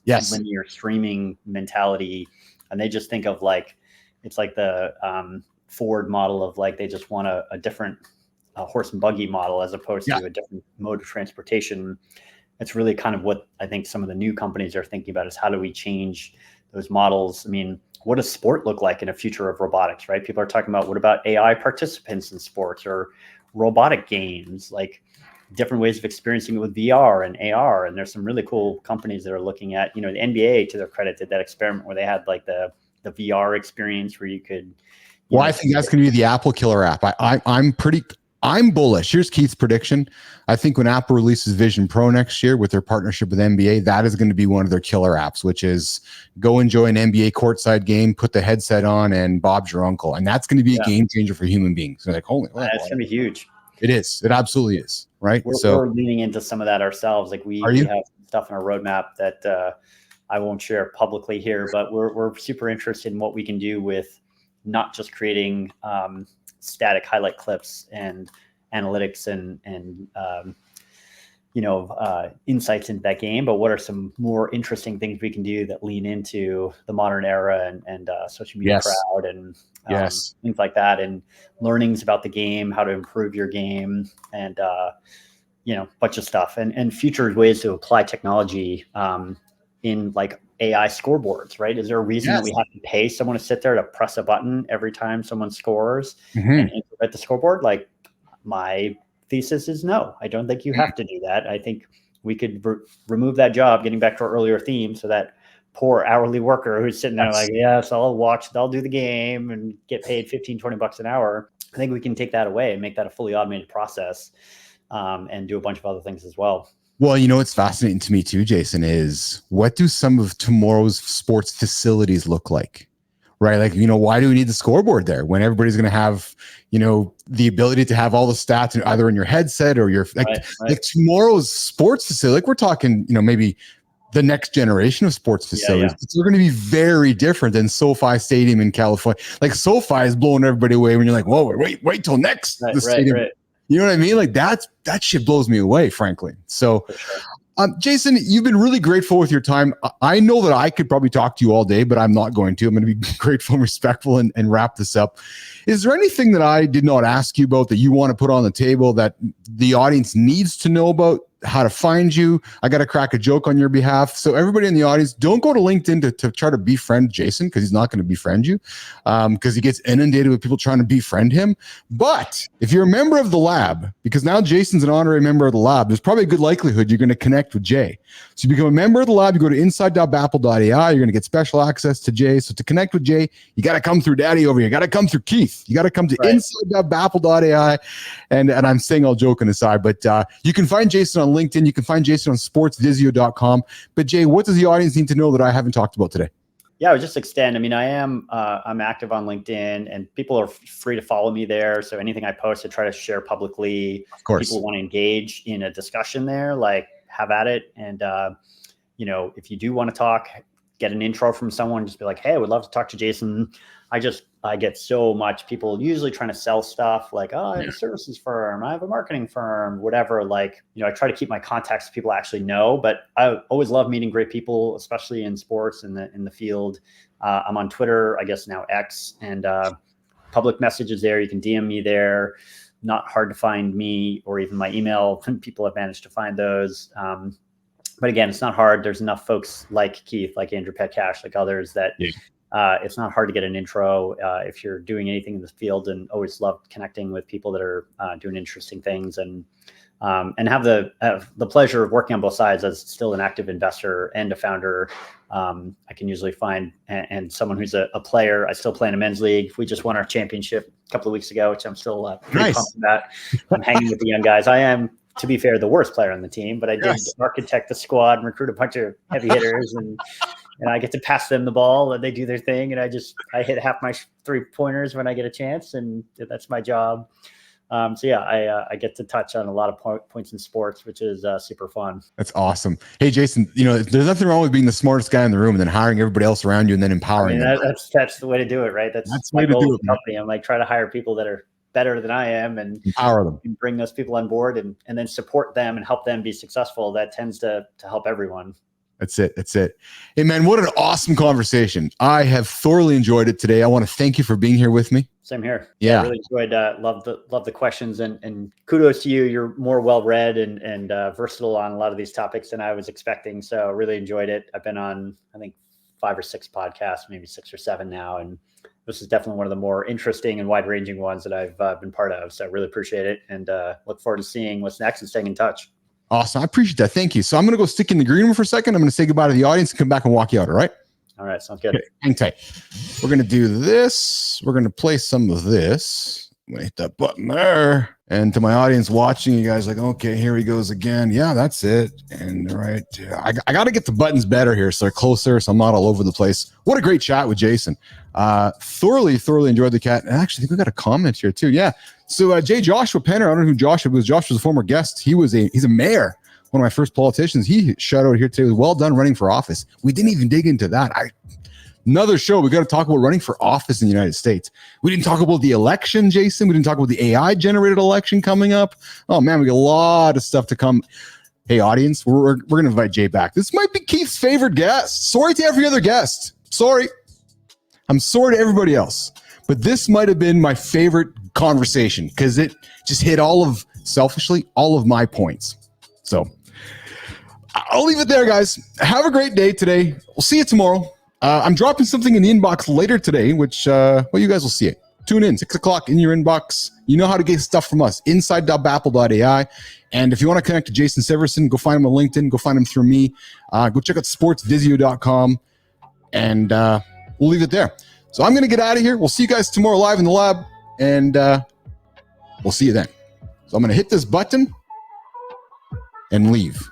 linear streaming mentality. And they just think of it's like the Ford model of they just want a different horse and buggy model as opposed to a different mode of transportation. It's really kind of what I think some of the new companies are thinking about, is how do we change those models? I mean, what does sport look like in a future of robotics, right? People are talking about, what about AI participants in sports or robotic games, different ways of experiencing it with VR and AR. And there's some really cool companies that are looking at, the NBA, to their credit, did that experiment where they had the VR experience where you could. I think that's going to be the Apple killer app. I'm bullish. Here's Keith's prediction. I think when Apple releases Vision Pro next year with their partnership with NBA, that is going to be one of their killer apps, which is go enjoy an NBA courtside game, put the headset on, and Bob's your uncle. And that's going to be a game changer for human beings. So holy, it's going to be huge. It is. It absolutely is. Right. We're leaning into some of that ourselves. We have stuff in our roadmap that I won't share publicly here, but we're super interested in what we can do with not just creating static highlight clips and analytics and insights into that game, but what are some more interesting things we can do that lean into the modern era and social media crowd and things like that, and learnings about the game, how to improve your game, and bunch of stuff, and future ways to apply technology in AI scoreboards, right? Is there a reason that we have to pay someone to sit there to press a button every time someone scores and at the scoreboard? My thesis is no, I don't think you have to do that. I think we could remove that job, getting back to our earlier theme, so that poor hourly worker who's sitting there yes, I'll watch, I'll do the game and get paid $15-20 an hour. I think we can take that away and make that a fully automated process, and do a bunch of other things as well. Well, what's fascinating to me too, Jason, is what do some of tomorrow's sports facilities look like? Right? Why do we need the scoreboard there when everybody's going to have, the ability to have all the stats either in your headset or your tomorrow's sports facility? We're talking, maybe the next generation of sports facilities. Yeah. They're going to be very different than SoFi Stadium in California. SoFi is blowing everybody away when you're like, whoa, wait till next the stadium. Right. You know what I mean? That shit blows me away, frankly. So, Jason, you've been really grateful with your time. I know that I could probably talk to you all day, but I'm not going to. I'm going to be grateful and respectful and wrap this up. Is there anything that I did not ask you about that you want to put on the table that the audience needs to know about? How to find you? I got to crack a joke on your behalf. So everybody in the audience, don't go to LinkedIn to try to befriend Jason, because he's not going to befriend you, because he gets inundated with people trying to befriend him. But if you're a member of the lab, because now Jason's an honorary member of the lab, there's probably a good likelihood you're going to connect with Jay. So you become a member of the lab, you go to inside.bapl.ai, you're going to get special access to Jay. So to connect with Jay, you got to come through Daddy over here. You got to come through Keith. You got to come to inside.bapl.ai. And I'm saying all joking aside, but you can find Jason on LinkedIn. You can find Jason on sportsvizio.com. But Jay, what does the audience need to know that I haven't talked about today? Yeah, I would just extend. I mean, I'm active on LinkedIn, and people are free to follow me there. So anything I post, I try to share publicly. Of course. People want to engage in a discussion there, have at it. And, if you do want to talk, get an intro from someone, just be like, hey, I would love to talk to Jason. I get so much people usually trying to sell stuff like, oh, I have a services firm, I have a marketing firm, whatever. Like, I try to keep my contacts to people I actually know, but I always love meeting great people, especially in sports in the field. I'm on Twitter, I guess now X, and public messages there. You can DM me there. Not hard to find me or even my email. People have managed to find those. But again, it's not hard. There's enough folks like Keith, like Andrew Petcash, like others that it's not hard to get an intro if you're doing anything in this field, and always love connecting with people that are doing interesting things and have the pleasure of working on both sides as still an active investor and a founder. I can usually find and someone who's a player. I still play in a men's league. We just won our championship a couple of weeks ago, which I'm still pretty pumped about. I'm hanging with the young guys. I am, to be fair, the worst player on the team, but I did architect the squad and recruit a bunch of heavy hitters, and I get to pass them the ball and they do their thing. And I hit half my 3-pointers when I get a chance, and that's my job. I get to touch on a lot of points in sports, which is super fun. That's awesome. Hey, Jason, there's nothing wrong with being the smartest guy in the room and then hiring everybody else around you and then empowering them. That's the way to do it, right? That's the way to do it. Company. I'm like, try to hire people that are better than I am and empower them and bring those people on board and then support them and help them be successful. That tends to help everyone. That's it. Hey, man, what an awesome conversation. I have thoroughly enjoyed it today. I want to thank you for being here with me. Same here. Yeah. I really enjoyed, love the questions and kudos to you. You're more well-read and versatile on a lot of these topics than I was expecting. So really enjoyed it. I've been on, I think, 5 or 6 podcasts, maybe 6 or 7 now. And this is definitely one of the more interesting and wide-ranging ones that I've been part of. So I really appreciate it and look forward to seeing what's next and staying in touch. Awesome. I appreciate that. Thank you. So I'm going to go stick in the green room for a second. I'm going to say goodbye to the audience and come back and walk you out. All right. All right. Sounds good. Okay, hang tight. We're going to do this. We're going to play some of this. I'm going to hit that button there. And to my audience watching, you guys like, okay, here he goes again. Yeah, that's it. And right. I got to get the buttons better here so they're closer so I'm not all over the place. What a great chat with Jason. Thoroughly enjoyed the cat. And actually, I think we got a comment here too. Yeah. So J. Joshua Penner, I don't know who Joshua was. Joshua was a former guest. He's a mayor, one of my first politicians. He shout out here today. Well done running for office. We didn't even dig into that. Another show. We got to talk about running for office in the United States. We didn't talk about the election, Jason. We didn't talk about the AI generated election coming up. Oh man, we got a lot of stuff to come. Hey, audience, we're going to invite Jay back. This might be Keith's favorite guest. Sorry to every other guest. Sorry. I'm sorry to everybody else. But this might have been my favorite conversation because it just hit selfishly, all of my points. So I'll leave it there, guys. Have a great day today. We'll see you tomorrow. I'm dropping something in the inbox later today, which, you guys will see it. Tune in, 6 o'clock in your inbox. You know how to get stuff from us, inside.bapl.ai. And if you want to connect to Jason Siverson, go find him on LinkedIn. Go find him through me. Go check out sportsvizio.com. And we'll leave it there. So I'm going to get out of here. We'll see you guys tomorrow live in the lab. And we'll see you then. So I'm going to hit this button and leave.